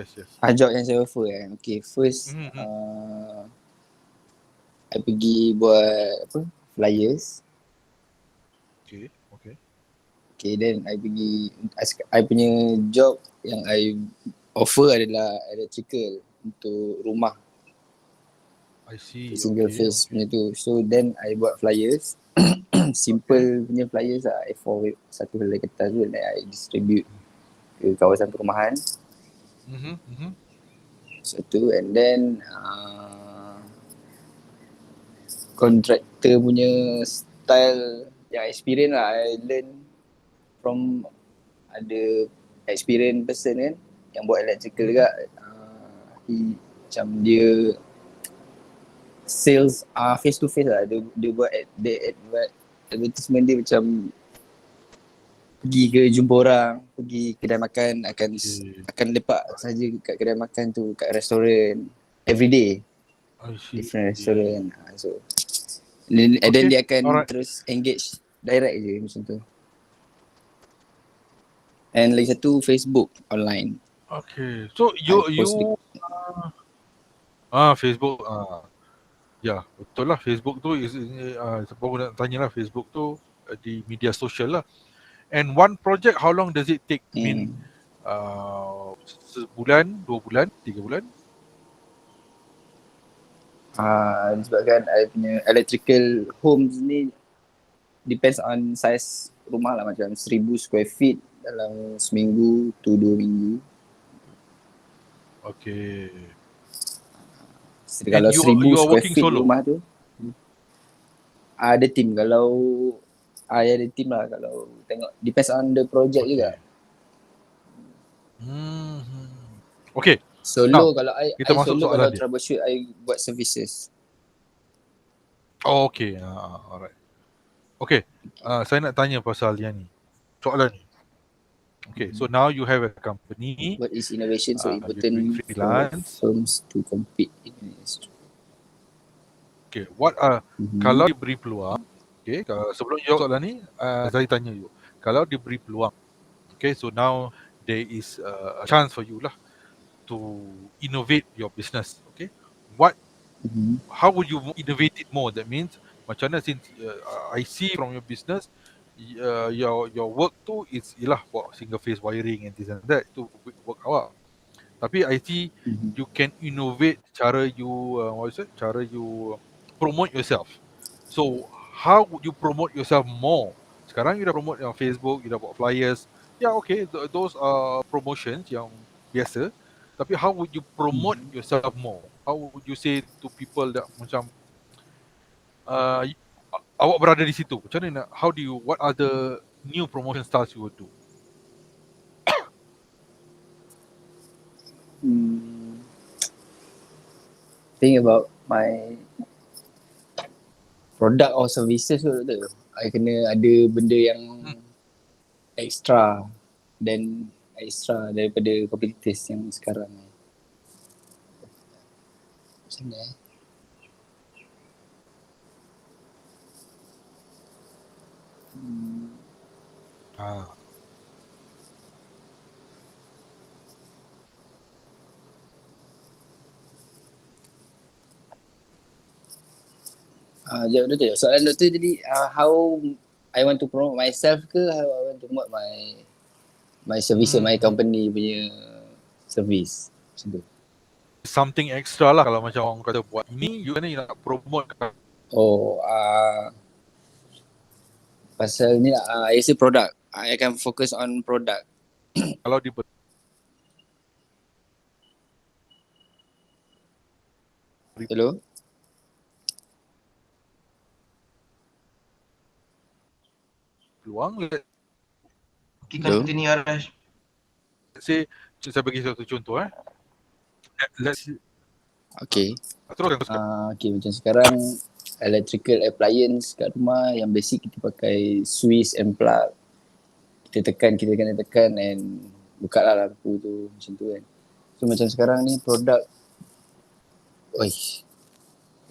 Job yang saya offer kan. Okay, first I pergi buat flyers. Okay, then I punya job yang I offer adalah electrical untuk rumah. I see. Single Okay. face punya tu. So then I buat flyers. Simple punya flyers lah. A4 satu helai kertas tu, dan I distribute ke kawasan perumahan. Satu, and then kontraktor punya style yang experience lah. I learn from ada experience person kan yang buat electrical juga. He macam dia sales face to face lah. Dia buat advertisement dia macam pergi ke jumpa orang, pergi kedai makan, akan lepak saja kat kedai makan tu, kat restoran everyday. Different restoran. So and then dia akan terus engage direct je macam tu. And lagi satu Facebook online. Okay. So you Facebook ya, betul lah. Facebook tu baru nak tanya lah, Facebook tu di media sosial lah. And one project, how long does it take? Sebulan, 2 bulan, 3 bulan? Disebabkan I punya electrical homes ni depends on size rumah lah, macam 1000 square feet dalam seminggu to 2 minggu. Okay. Kalau 1000 square feet solo? Rumah tu ada team. Kalau ada team lah, kalau tengok depends on the project juga. Okay. Solo kalau I solo, kalau troubleshoot I buat services. Oh, okay. Alright. Okay. Saya nak tanya pasal yang ni. Soalan ni. Okay, so now you have a company. What is innovation so important for firms to compete in the industry? Okay, what kalau diberi peluang, okay, sebelum jawab soalan ni, saya tanya you. Kalau diberi peluang, okay, so now there is a chance for you lah to innovate your business, okay? How would you innovate it more? That means, macam mana, since I see from your business, your work tu is ialah buat single phase wiring and this and that, tu work awak. Tapi I see you can innovate cara you cara you promote yourself. So how would you promote yourself more? Sekarang you dah promote on Facebook, you dah buat flyers. Yeah, okay, those are promotions yang biasa. Tapi how would you promote yourself more? How would you say to people that macam awak berada di situ, macam mana, what are the new promotion styles you would do? Think about my product or services tu. I kena ada benda yang extra daripada competitors yang sekarang ni. Macam mana Jawab doktor. Soalan doktor jadi how I want to promote myself ke how I want to promote my service, my company punya service. Macam tu. Something extra lah, kalau macam orang kata buat ini, you nak promote. Pasal ni lah, I say product. I akan fokus on product. Kalau di Hello? Peluang, kita continue Arash. Say, saya bagi satu contoh let's Okay. Teruskan. Okay, macam sekarang electrical appliance kat rumah yang basic kita pakai switch and plug. Kita kena tekan and buka lah lampu tu, macam tu kan. So macam sekarang ni produk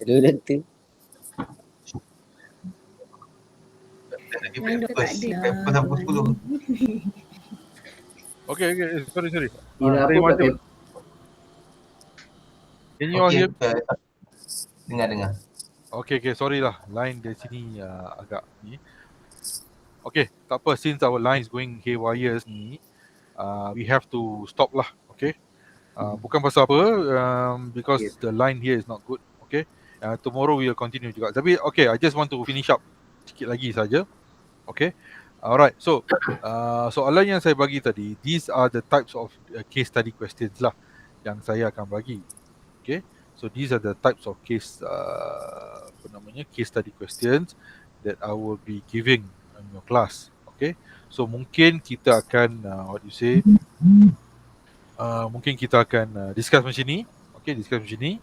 hello doktor. Okay, sorry. Can you all hear? Dengar. Okay, sorry lah, line dari sini agak ni. Okay, tak apa, since our line is going haywire ni, we have to stop lah, okay? Bukan pasal apa, because the line here is not good, okay? Tomorrow we will continue juga. Tapi okay, I just want to finish up sikit lagi saja. Okay. Alright. So soalan yang saya bagi tadi, these are the types of case study questions lah yang saya akan bagi. Okay. So these are the types of case case study questions that I will be giving in your class. Okay. So mungkin kita akan mungkin kita akan discuss macam ni. Okay, discuss macam ni.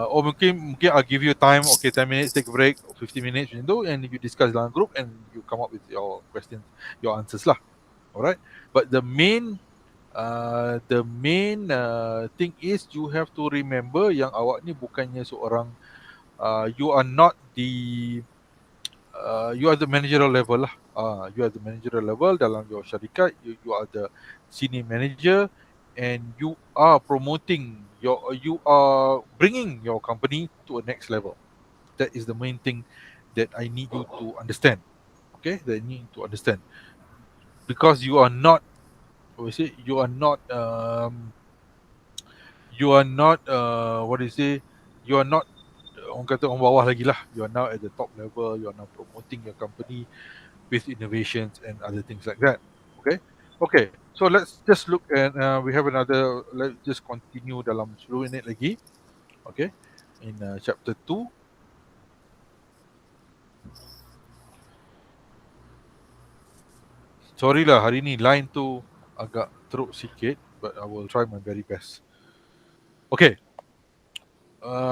Or mungkin I'll give you time, okay, 10 minutes, take a break, 15 minutes macam tu, and you discuss dalam group and you come up with your questions, your answers lah. Alright. But the main thing is you have to remember yang awak ni bukannya seorang you are not the you are the managerial level lah. You are the managerial level dalam your syarikat. You are the senior manager, and you are promoting you are bringing your company to a next level. That is the main thing that I need you to understand. Okay, that I need to understand, because you are not, you are not orang kata orang bawah lagi lah. You are now at the top level. You are now promoting your company with innovations and other things like that. Okay. So let's just look at we have another. Let's just continue dalam 10 minit lagi. Okay, in chapter 2. Sorry lah, hari ni line tu agak teruk sikit, but I will try my very best. Okay.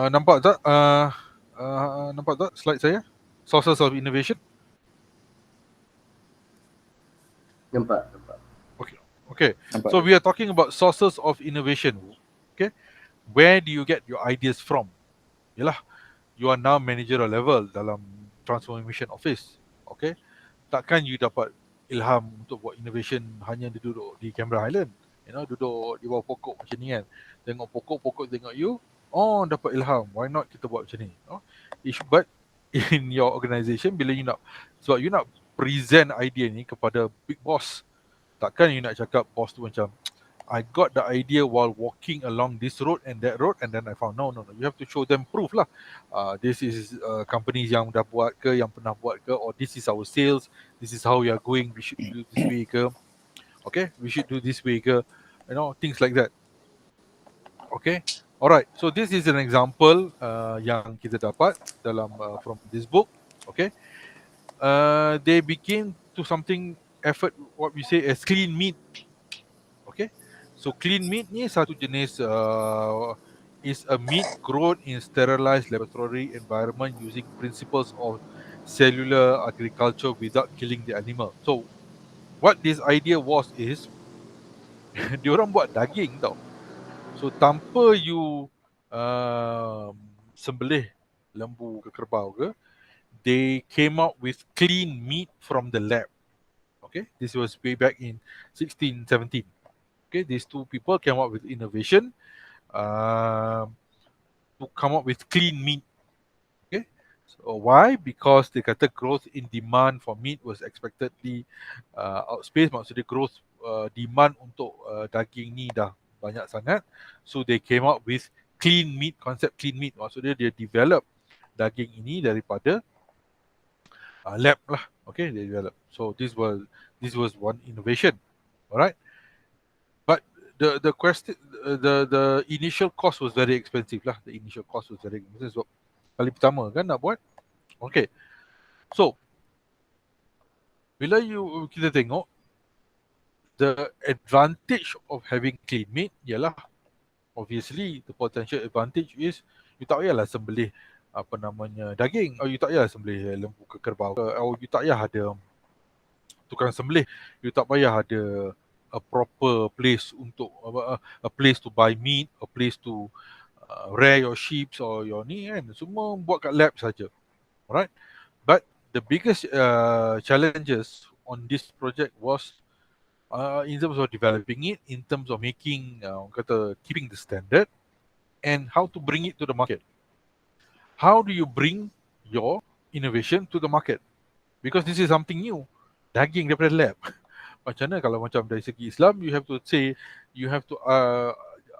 Nampak tak? Nampak tak slide saya? Sources of innovation. Nampak. Okay. So we are talking about sources of innovation. Okay. Where do you get your ideas from? Yalah, you are now managerial level dalam transformation office. Okay. Takkan you dapat ilham untuk buat innovation hanya duduk di Canberra Island. Duduk di bawah pokok macam ni kan. Tengok pokok tengok you. Oh, dapat ilham. Why not kita buat macam ni? But in your organisation, bila you nak, sebab you nak present idea ni kepada big boss, takkan you nak cakap boss tu macam, I got the idea while walking along this road and that road and then I found. No. You have to show them proof lah. This is companies yang dah buat ke, yang pernah buat ke, or this is our sales, this is how we are going, we should do this way ke. Okay, we should do this way ke. Things like that. Okay. Alright. So this is an example yang kita dapat dalam from this book. Okay. They begin to something effort, what we say as clean meat. Okay. So clean meat ni satu jenis is a meat grown in sterilized laboratory environment using principles of cellular agriculture without killing the animal. So what this idea was is diorang buat daging tau. So tanpa you sembelih lembu ke kerbau ke, they came out with clean meat from the lab. Okay, this was way back in 1617. Okay, these two people came up with innovation to come up with clean meat. Okay, so why? Because they kata growth in demand for meat was expectedly outspaced. Maksudnya growth demand untuk daging ni dah banyak sangat. So they came up with clean meat, concept clean meat. Maksudnya dia develop daging ini daripada lab lah. Okay, they develop. So this was one innovation. Alright. But the question, the initial cost was very expensive lah. The initial cost was very expensive. So kali pertama kan nak buat. Okay. So bila kita tengok, the advantage of having clean meat ialah, obviously the potential advantage is you tak payahlah sembelih daging, or you tak payah sembelih lembu ke kerbau, or you tak payah ada tukang sembelih, you tak payah ada a proper place untuk a place to buy meat, a place to rear your sheep or your ni kan, semua buat kat lab saja. Alright. But the biggest challenges on this project was in terms of developing it, in terms of making keeping the standard, and how to bring it to the market. How do you bring your innovation to the market? Because this is something new. Daging daripada lab. Macam mana kalau macam dari segi Islam, you have to say, you have to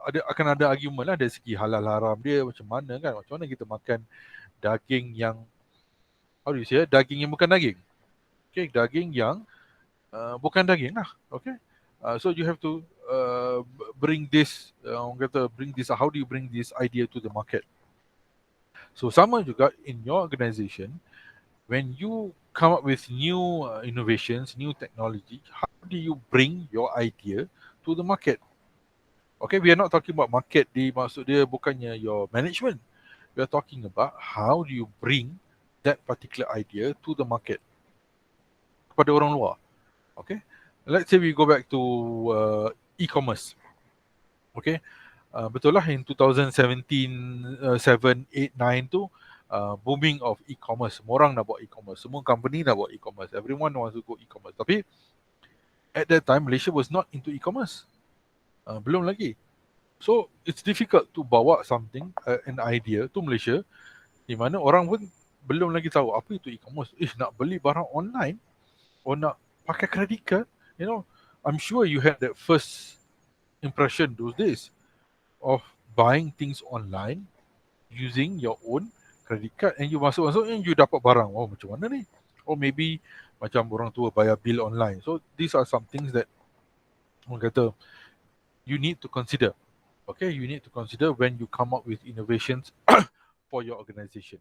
akan ada argument lah dari segi halal haram dia, macam mana kita makan daging yang, how do you say, daging yang bukan daging. Okay, daging yang bukan daging lah. Okay, so you have to bring this, how do you bring this idea to the market? So sama juga in your organization, when you come up with new innovations, new technology, how do you bring your idea to the market? Okay, we are not talking about market, maksud dia bukannya your management. We are talking about how do you bring that particular idea to the market, kepada orang luar. Okay, let's say we go back to e-commerce. Okay, betul lah in 2017, 7, 8, 9 tu booming of e-commerce. Semua orang nak buat e-commerce. Semua company nak buat e-commerce. Everyone wants to go e-commerce. Tapi at that time Malaysia was not into e-commerce. Belum lagi. So it's difficult to bawa something, an idea to Malaysia di mana orang pun belum lagi tahu apa itu e-commerce. Nak beli barang online or nak pakai credit card, I'm sure you had that first impression those days of buying things online using your own credit card, and you masuk and you dapat barang. Oh, macam mana ni? Or maybe macam orang tua bayar bill online. So these are some things that orang kata you need to consider. Okay, you need to consider when you come up with innovations for your organization.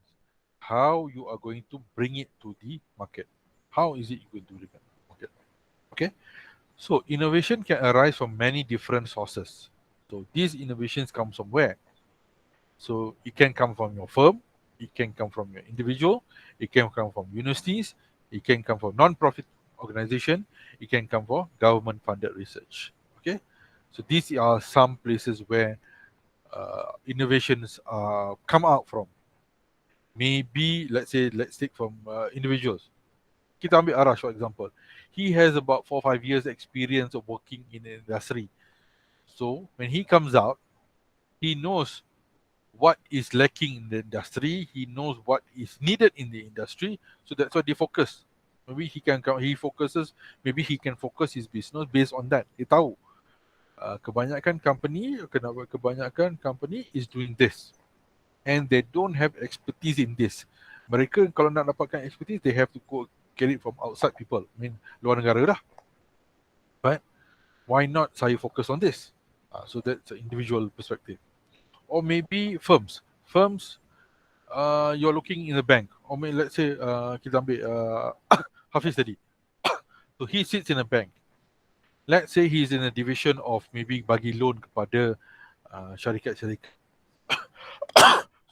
How you are going to bring it to the market. How is it you going to do it? Okay. Okay. So innovation can arise from many different sources. So these innovations come from where? So it can come from your firm, it can come from your individual, it can come from universities, it can come from non-profit organization, it can come from government-funded research. Okay, so these are some places where innovations come out from. Maybe let's take from individuals. Kita ambil Arash for example. He has about 4-5 years experience of working in the industry. So when he comes out, he knows what is lacking in the industry. He knows what is needed in the industry. So that's why they focus. Maybe he can focus his business based on that. Dia tahu kebanyakan company is doing this, and they don't have expertise in this. Mereka kalau nak dapatkan expertise, they have to go get it from outside people. I mean, luar negara dah. But why not saya focus on this? So that's an individual perspective. Or maybe firms, you're looking in the bank, or maybe let's say kita ambil Hafiz tadi. So he sits in a bank. Let's say he's in a division of maybe bagi loan kepada syarikat-syarikat.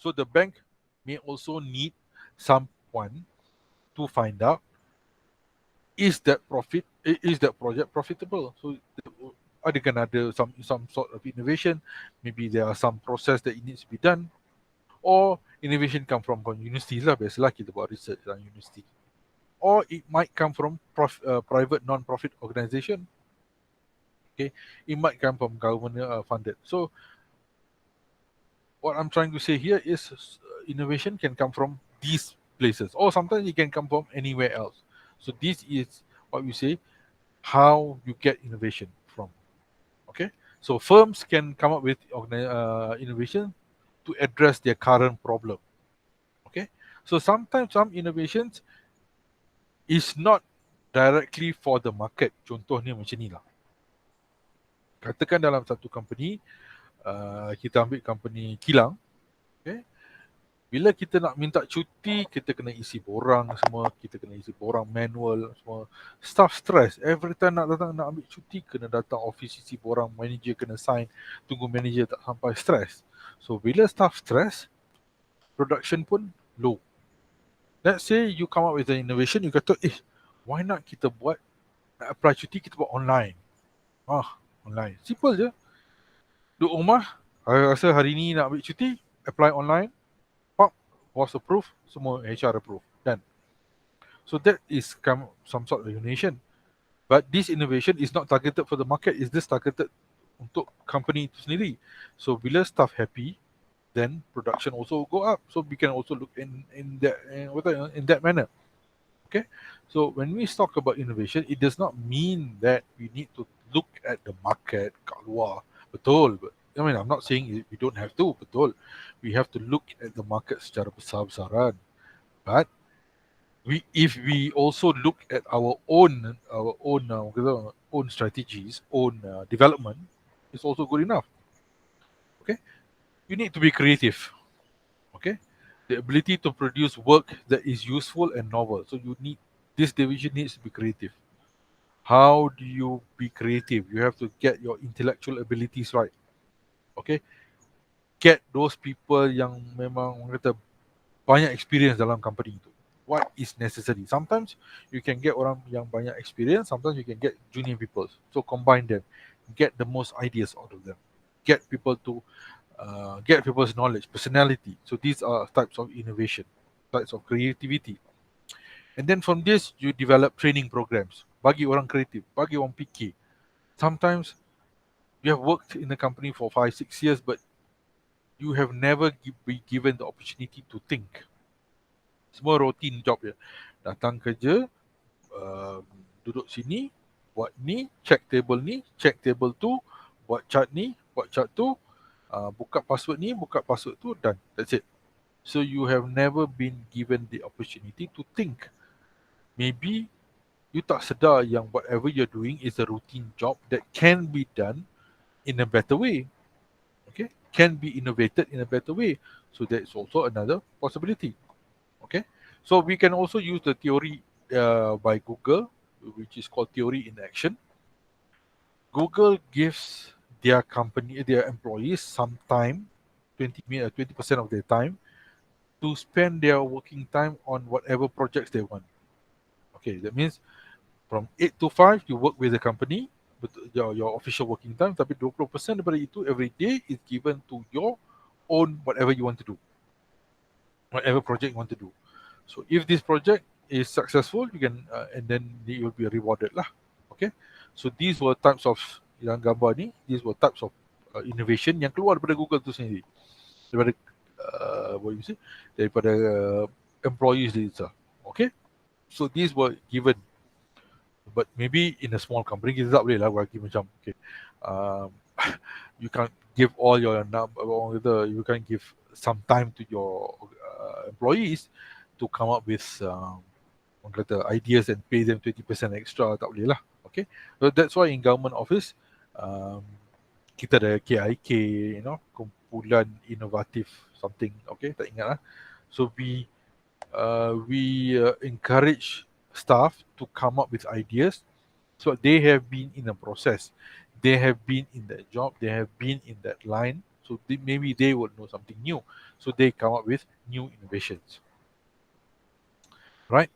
So the bank may also need someone to find out, is that project profitable? So ada some sort of innovation. Maybe there are some process that it needs to be done, or innovation come from universities lah. Biasalah kita buat research dalam university. Or it might come from private non-profit organization. Okay, it might come from government funded. So what I'm trying to say here is innovation can come from these places, or sometimes it can come from anywhere else. So this is what we say, how you get innovation from. Okay, so firms can come up with innovation to address their current problem. Okay, so sometimes some innovations is not directly for the market. Contohnya macam ni lah. Katakan dalam satu company, kita ambil company kilang. Okay, bila kita nak minta cuti, kita kena isi borang semua, kita kena isi borang manual semua. Staff stress. Every time nak ambil cuti, kena datang office isi borang, manager kena sign, tunggu manager tak sampai, stress. So bila staff stress, production pun low. Let's say you come up with an innovation, you kata, why not kita buat, nak apply cuti, kita buat online. Online. Simple je. Duduk rumah, rasa hari ni nak ambil cuti, apply online, was approved, semua HR approve, done. So that is some sort of innovation. But this innovation is not targeted for the market, is this targeted untuk company itu sendiri. So bila staff happy, then production also go up. So we can also look in that manner. Okay, so when we talk about innovation, it does not mean that we need to look at the market kat luar. Betul, I mean, I'm not saying we don't have to, betul. We have to look at the market secara besar-besaran. But if we also look at our own own strategies, own development, it's also good enough. Okay, you need to be creative. Okay, the ability to produce work that is useful and novel. So this division needs to be creative. How do you be creative? You have to get your intellectual abilities right. Okay, get those people yang memang orang kata banyak experience dalam company itu. What is necessary? Sometimes you can get orang yang banyak experience, sometimes you can get junior people. So combine them, get the most ideas out of them, get people to get people's knowledge, personality. So these are types of innovation, types of creativity. And then from this you develop training programs. Bagi orang kreatif, bagi orang fikir. Sometimes you have worked in a company for 5-6 years, but you have never been given the opportunity to think. Semua routine job je. Datang kerja, duduk sini, buat ni, check table tu, buat chart ni, buat chart tu, buka password ni, buka password tu, done. That's it. So you have never been given the opportunity to think. Maybe you tak sedar yang whatever you're doing is a routine job that can be done in a better way. Okay, can be innovated in a better way. So that's also another possibility. Okay, so we can also use the theory by Google, which is called theory in action. Google gives their employees some time, 20% of their time, to spend their working time on whatever projects they want. Okay, that means from 8 to 5 you work with the company, but your official working time, tapi 20% daripada itu every day is given to your own whatever you want to do, whatever project you want to do. So if this project is successful, you can and then you will be rewarded lah. Okay, so these were types of yang gambar ni, these were types of innovation yang keluar daripada Google tu sendiri, daripada what you say, daripada employees itself. Okay, so these were given, but maybe in a small company kita tak boleh lah bagi macam okay, you can't give all your you can't give some time to your employees to come up with ideas and pay them 20% extra, tak boleh lah. Okay, so that's why in government office kita ada KIK, kumpulan inovatif something, okay, tak ingat lah. So we encourage staff to come up with ideas. So they have been in a process, they have been in that job, they have been in that line, so maybe they will know something new, so they come up with new innovations, right?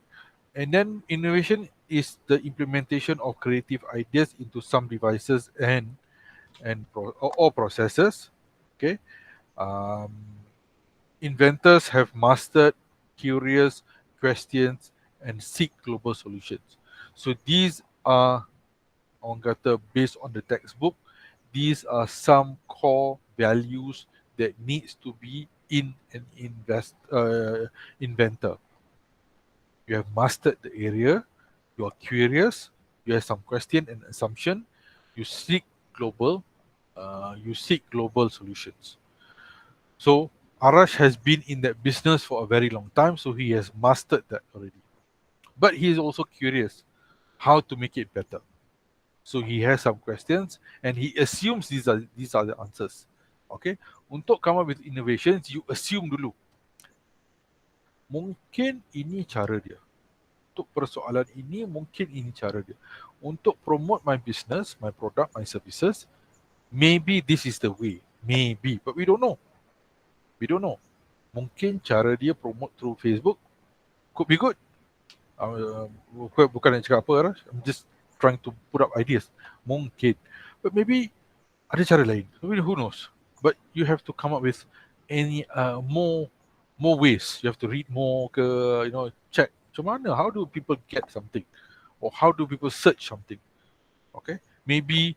And then innovation is the implementation of creative ideas into some devices or processes. Okay, inventors have mastered curious questions and seek global solutions. So these are, orang kata, based on the textbook, these are some core values that needs to be in an inventor. You have mastered the area, you are curious, you have some question and assumption, you seek global solutions. So Arash has been in that business for a very long time, so he has mastered that already. But he is also curious how to make it better. So he has some questions and he assumes these are the answers. Okay, untuk come up with innovations, you assume dulu. Mungkin ini cara dia. Untuk persoalan ini, mungkin ini cara dia. Untuk promote my business, my product, my services, maybe this is the way. Maybe, but we don't know. We don't know. Mungkin cara dia promote through Facebook could be good. Bukan nak cakap apa, Arash. I'm just trying to put up ideas. Mungkin. But maybe ada cara lain. Maybe who knows. But you have to come up with any more ways. You have to read more, check. Macam mana? How do people get something? Or how do people search something? Okay. Maybe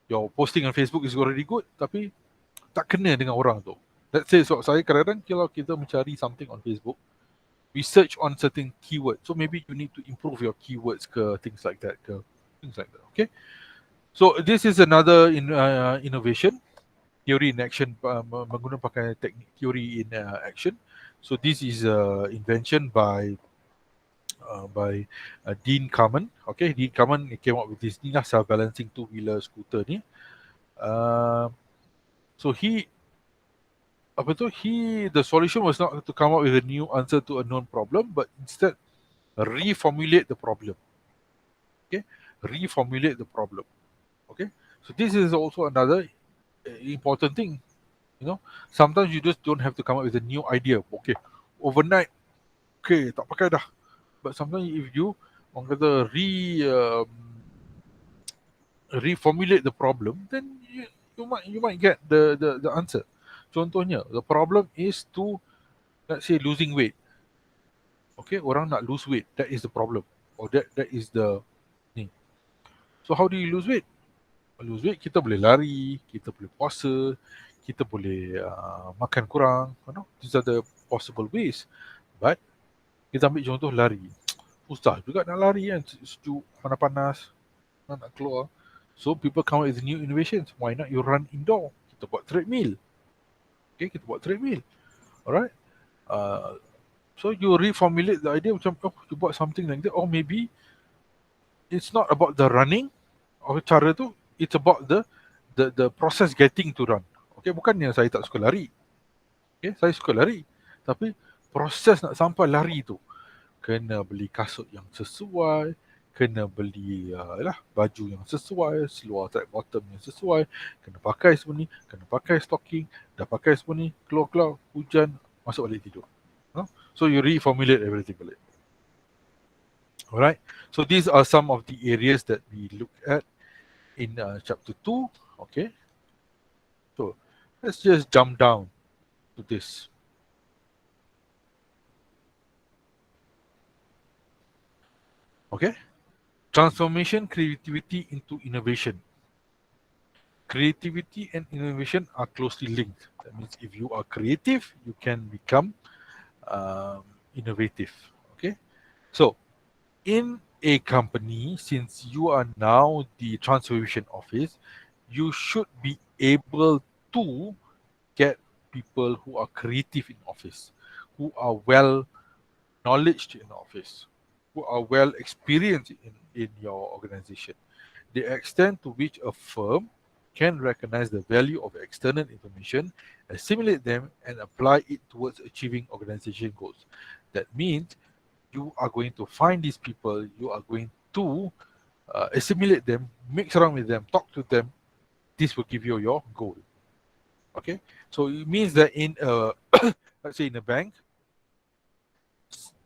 your posting on Facebook is already good, tapi tak kena dengan orang tu. Let's say, so saya kadang-kadang kalau kita mencari something on Facebook, we search on certain keywords. So maybe you need to improve your keywords things like that. Okay. So this is another innovation. theory in action, menggunakan pakai teknik theory in action. So this is invention by Dean Kamen. Okay, Dean Kamen came up with this ni lah, self-balancing two-wheeler scooter ni. So the solution was not to come up with a new answer to a known problem, but instead reformulate the problem. Okay, reformulate the problem. Okay, so this is also another important thing. You know, sometimes you just don't have to come up with a new idea. Okay, overnight, okay, tak pakai dah. But sometimes if you reformulate the problem, then you might get the answer. Contohnya, the problem is to, let's say, losing weight. Okay, orang nak lose weight, that is the problem, or that is the ni. So how do you lose weight? Lose weight, kita boleh lari, kita boleh puasa, kita boleh makan kurang. You know, these are the possible ways. But kita ambil contoh lari, susah juga nak lari kan, sejuk, panas-panas, nak keluar. So people come up with new innovations. Why not you run indoor? Kita buat treadmill. Okay, kita buat treadmill. Alright. So you reformulate the idea macam, oh, you buat something like that. Or maybe it's not about the running or cara tu, it's about the process getting to run. Okay, bukannya saya tak suka lari. Okay, saya suka lari. Tapi proses nak sampai lari tu, kena beli kasut yang sesuai, kena beli baju yang sesuai, seluar track bottom yang sesuai, kena pakai semua ni, kena pakai stocking, dah pakai semua ni, keluar-keluar, hujan, masuk balik tidur. So you reformulate everything balik. Alright, so these are some of the areas that we look at in chapter 2. Okay, so let's just jump down to this. Okay, transformation creativity into innovation. Creativity and innovation are closely linked. That means if you are creative, you can become innovative. Okay, so in a company, since you are now the transformation office, you should be able to get people who are creative in office, who are well knowledge in office, who are well experienced in your organization. The extent to which a firm can recognize the value of external information, assimilate them, and apply it towards achieving organization goals. That means you are going to find these people, you are going to assimilate them, mix around with them, talk to them. This will give you your goal. Okay, so it means that in a let's say in a bank,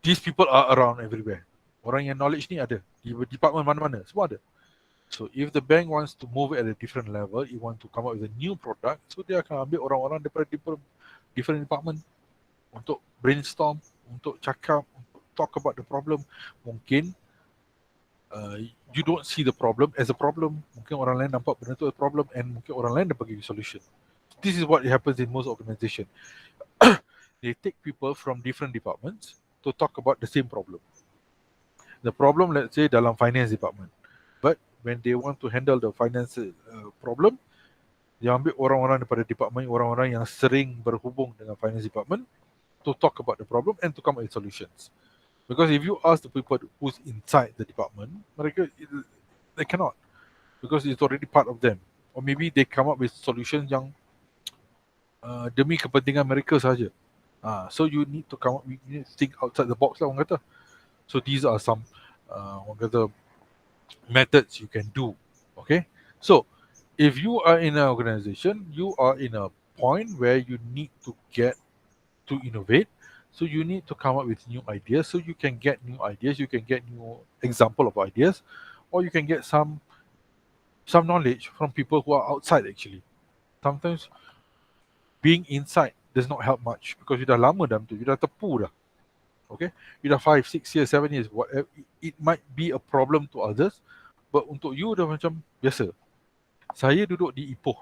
these people are around everywhere. Orang yang knowledge ni ada di department mana-mana, semua ada. So if the bank wants to move at a different level, it want to come up with a new product, so dia akan ambil orang-orang daripada different department untuk brainstorm, untuk cakap, untuk talk about the problem. Mungkin you don't see the problem as a problem. Mungkin orang lain nampak benda tu as a problem, and mungkin orang lain dah bagi solution. This is what happens in most organizations. They take people from different departments to talk about the same problem. The problem, let's say, dalam finance department. But when they want to handle the finance problem, dia ambil orang-orang daripada department, orang-orang yang sering berhubung dengan finance department to talk about the problem and to come up with solutions. Because if you ask the people who's inside the department, they cannot, because it's already part of them. Or maybe they come up with solutions yang demi kepentingan mereka saja. So you need to come up, you need to think outside the box lah, orang kata. So these are some orang kata methods you can do. Okay, so if you are in an organization, you are in a point where you need to get to innovate. So you need to come up with new ideas. So you can get new ideas, you can get new example of ideas, or you can get some knowledge from people who are outside actually. Sometimes being inside does not help much because you dah lama dalam tu, you dah tepu dah. Okay, you dah 5, 6 years, 7 years, whatever. It might be a problem to others, but untuk you dah macam biasa. Saya duduk di Ipoh,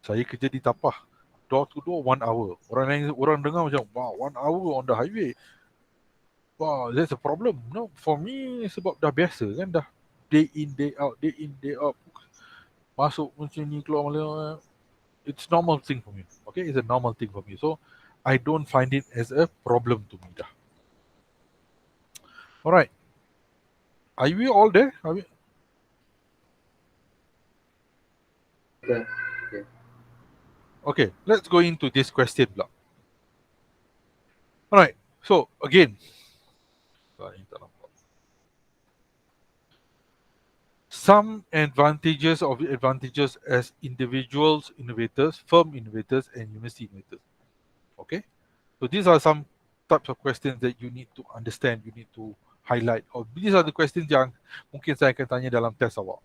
saya kerja di Tapah, door to door 1 hour. Orang dengar macam, wow, 1 hour on the highway, wow, that's a problem. No, for me sebab dah biasa kan, dah day in day out, masuk macam ni, keluar malam. It's normal thing for me. Okay, it's a normal thing for me. So I don't find it as a problem to me. All right. Are we all there? Are we? Okay. Okay, let's go into this question block. All right. So again, some advantages as individuals innovators, firm innovators, and university innovators. Okay, so these are some types of questions that you need to understand, you need to highlight, or these are the questions yang mungkin saya akan tanya dalam test awak.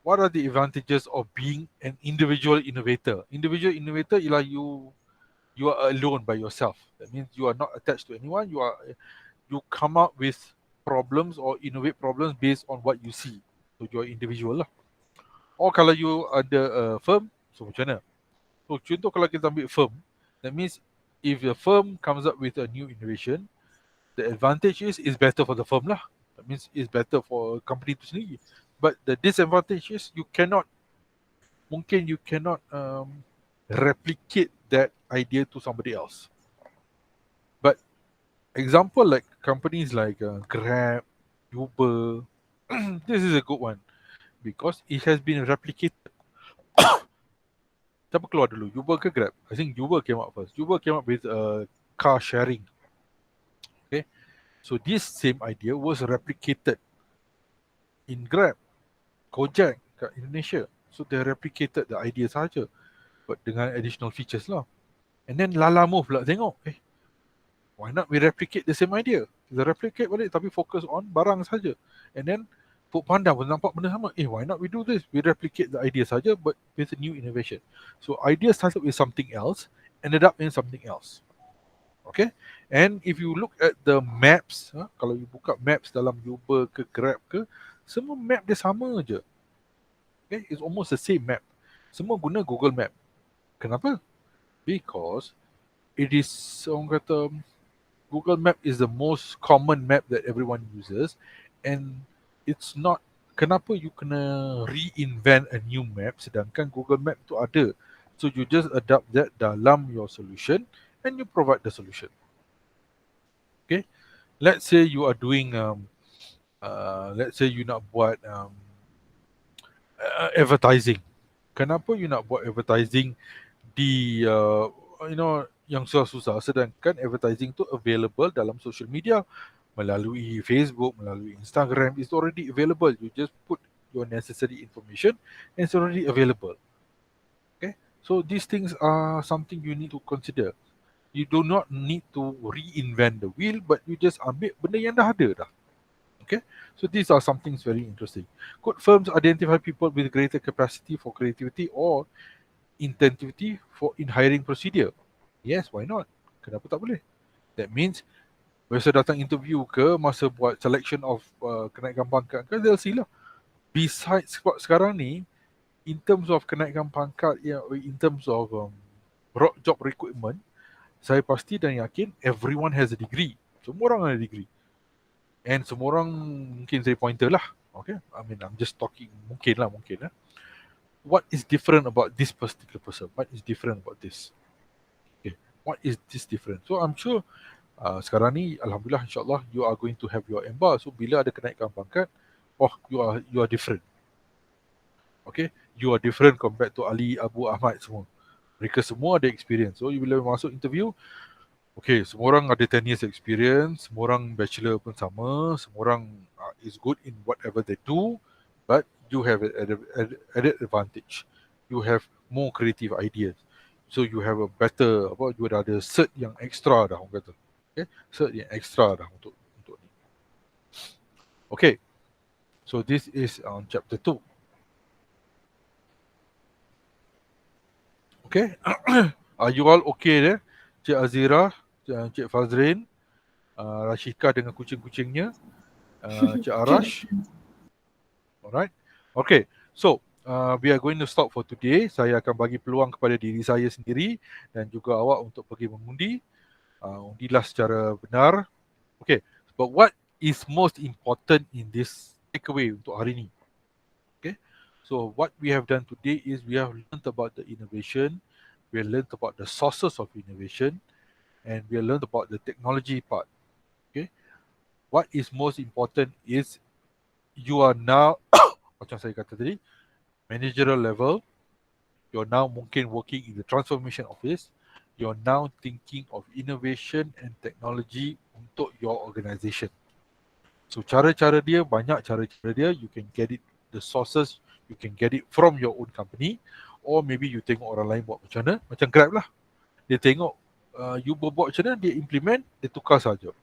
What are the advantages of being an individual innovator? Individual innovator ialah you are alone by yourself. That means you are not attached to anyone. You come up with problems or innovate problems based on what you see. So you are individual lah. Or kalau you ada firm, so macam mana? So contoh kalau kita ambil firm, that means if the firm comes up with a new innovation, the advantage is better for the firm lah. That means it's better for company tu sendiri. But the disadvantage is you cannot replicate that idea to somebody else. But example like companies like Grab, Uber, this is a good one because it has been replicated. Siapa keluar dulu? Uber ke Grab? I think Uber came up first. Uber came up with car sharing. Okay, so this same idea was replicated in Grab, Gojek kat Indonesia. So they replicated the idea saja, but dengan additional features lah. And then Lalamo pula tengok, why not we replicate the same idea? Kita replicate balik tapi fokus on barang saja. And then Foodpanda pun nampak benda sama. Why not we do this? We replicate the idea saja but with a new innovation. So idea started with something else, ended up in something else. Okay? And if you look at the maps, kalau you buka maps dalam Uber ke Grab ke, semua map dia sama je. Okay? It's almost the same map. Semua guna Google Map. Kenapa? Because it is, orang kata, Google Map is the most common map that everyone uses, and it's not, kenapa you kena reinvent a new map sedangkan Google Map tu ada. So you just adapt that dalam your solution and you provide the solution. Okay, let's say you are doing let's say you nak buat advertising. Kenapa you nak buat advertising di yang susah-susah sedangkan advertising tu available dalam social media melalui Facebook, melalui Instagram, it's already available. You just put your necessary information and it's already available. Okay, so these things are something you need to consider. You do not need to reinvent the wheel, but you just ambil benda yang dah ada dah. Okay, so these are some things very interesting. Could firms identify people with greater capacity for creativity or intensity in hiring procedure? Yes, why not? Kenapa tak boleh? That means biasa datang interview ke, masa buat selection of kenaikan pangkat ke, they'll see lah. Besides sekarang ni, in terms of kenaikan pangkat, in terms of job recruitment, saya pasti dan yakin everyone has a degree. Semua orang ada degree. And semua orang mungkin saya pointer lah. Okay, I mean I'm just talking mungkin lah. What is different about this particular person? What is different about this? Okay, what is this different? So I'm sure sekarang ni alhamdulillah insyaAllah you are going to have your EMBA. So bila ada kenaikan pangkat, you are different. Okay, you are different compared to Ali, Abu, Ahmad semua. Mereka semua ada experience. So bila masuk interview, okay, semua orang ada 10 years experience, semua orang bachelor pun sama, semua orang is good in whatever they do, but you have an added advantage. You have more creative ideas. So you have a better, you ada cert yang extra dah orang kata. Okay, cert yang extra dah untuk ni. Okay, so this is on chapter 2. Okay, are you all okay there? Cik Azira, Cik Fazrin, Rashika dengan kucing-kucingnya, Cik Arash. Alright, okay, so we are going to stop for today. Saya akan bagi peluang kepada diri saya sendiri dan juga awak untuk pergi mengundi. Undilah secara benar. Okay, but what is most important in this takeaway untuk hari ini? Okay, So what we have done today is we have learned about the innovation, we have learned about the sources of innovation, and we have learned about the technology part. Okay, what is most important is you are now macam saya kata tadi, managerial level. You're now mungkin working in the transformation office. You're now thinking of innovation and technology untuk your organisation. So cara-cara dia, banyak cara-cara dia. You can get it, the sources, you can get it from your own company, or maybe you tengok orang lain buat macam mana. Macam Grab lah. Dia tengok you buat macam mana, dia implement, dia tukar saja.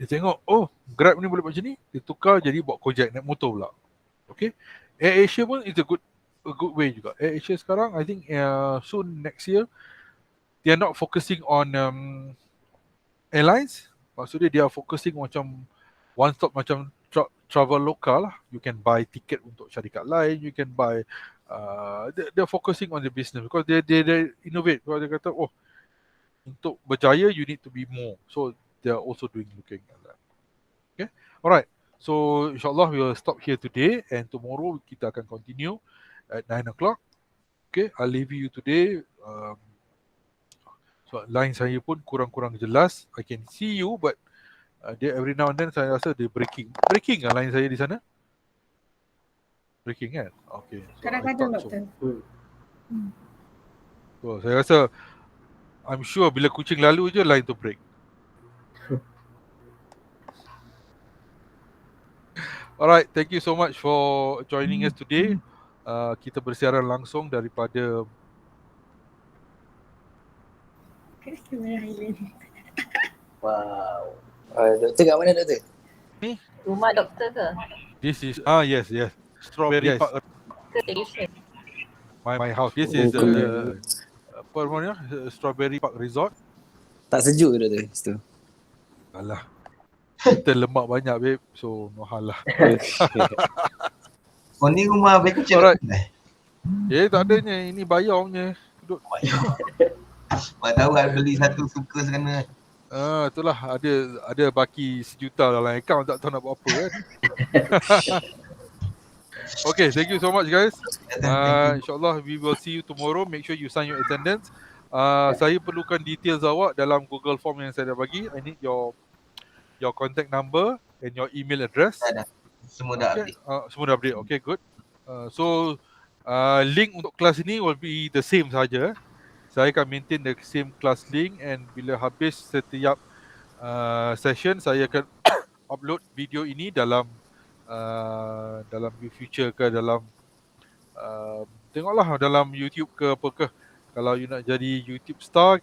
Dia tengok, oh Grab ni boleh buat macam ni, dia tukar jadi buat Gojek, naik motor pula. Okay. AirAsia pun is a good way juga. AirAsia sekarang, I think soon next year, they are not focusing on airlines. Maksudnya they are focusing macam one stop, macam travel lokal lah. You can buy tiket untuk syarikat lain, you can buy they're focusing on the business because they innovate. Because dia kata, oh untuk berjaya you need to be more. So they are also looking at that. Okay. Alright. So insyaAllah we will stop here today, and tomorrow kita akan continue at 9 o'clock. Okay, I'll leave you today. So line saya pun kurang-kurang jelas. I can see you, but dia every now and then saya rasa dia breaking lah line saya di sana. Breaking kan? Okay. So Kadang-kadang doktor. So saya rasa I'm sure bila kucing lalu je line tu break. Alright, thank you so much for joining us today. Kita bersiaran langsung daripada Kamera Highland. Wow. Doktor kat mana doktor? ni. Rumah doktor ke? This is yes. Strawberry Park. Station. My house. This is apa namanya? Strawberry Park Resort. Tak sejuk ke doktor situ? Alah. Kita lemak banyak babe, so mahal lah. Oh ni rumah baik kecil. Alright. Tak adanya, ini bayar punya. Duduk. Mana tahu kan beli satu suka sana. Itulah ada baki $1 dalam akaun, tak tahu nak buat apa kan. Okay, thank you so much guys. InsyaAllah we will see you tomorrow. Make sure you sign your attendance. Saya perlukan details awak dalam Google Form yang saya dah bagi. I need your contact number and your email address. Semua dah update. update. Semua dah update. Okay, good. So link untuk kelas ini will be the same saja. Saya akan maintain the same class link, and bila habis setiap session saya akan upload video ini dalam future ke dalam tengoklah dalam YouTube ke apa ke. Kalau you nak jadi YouTube star,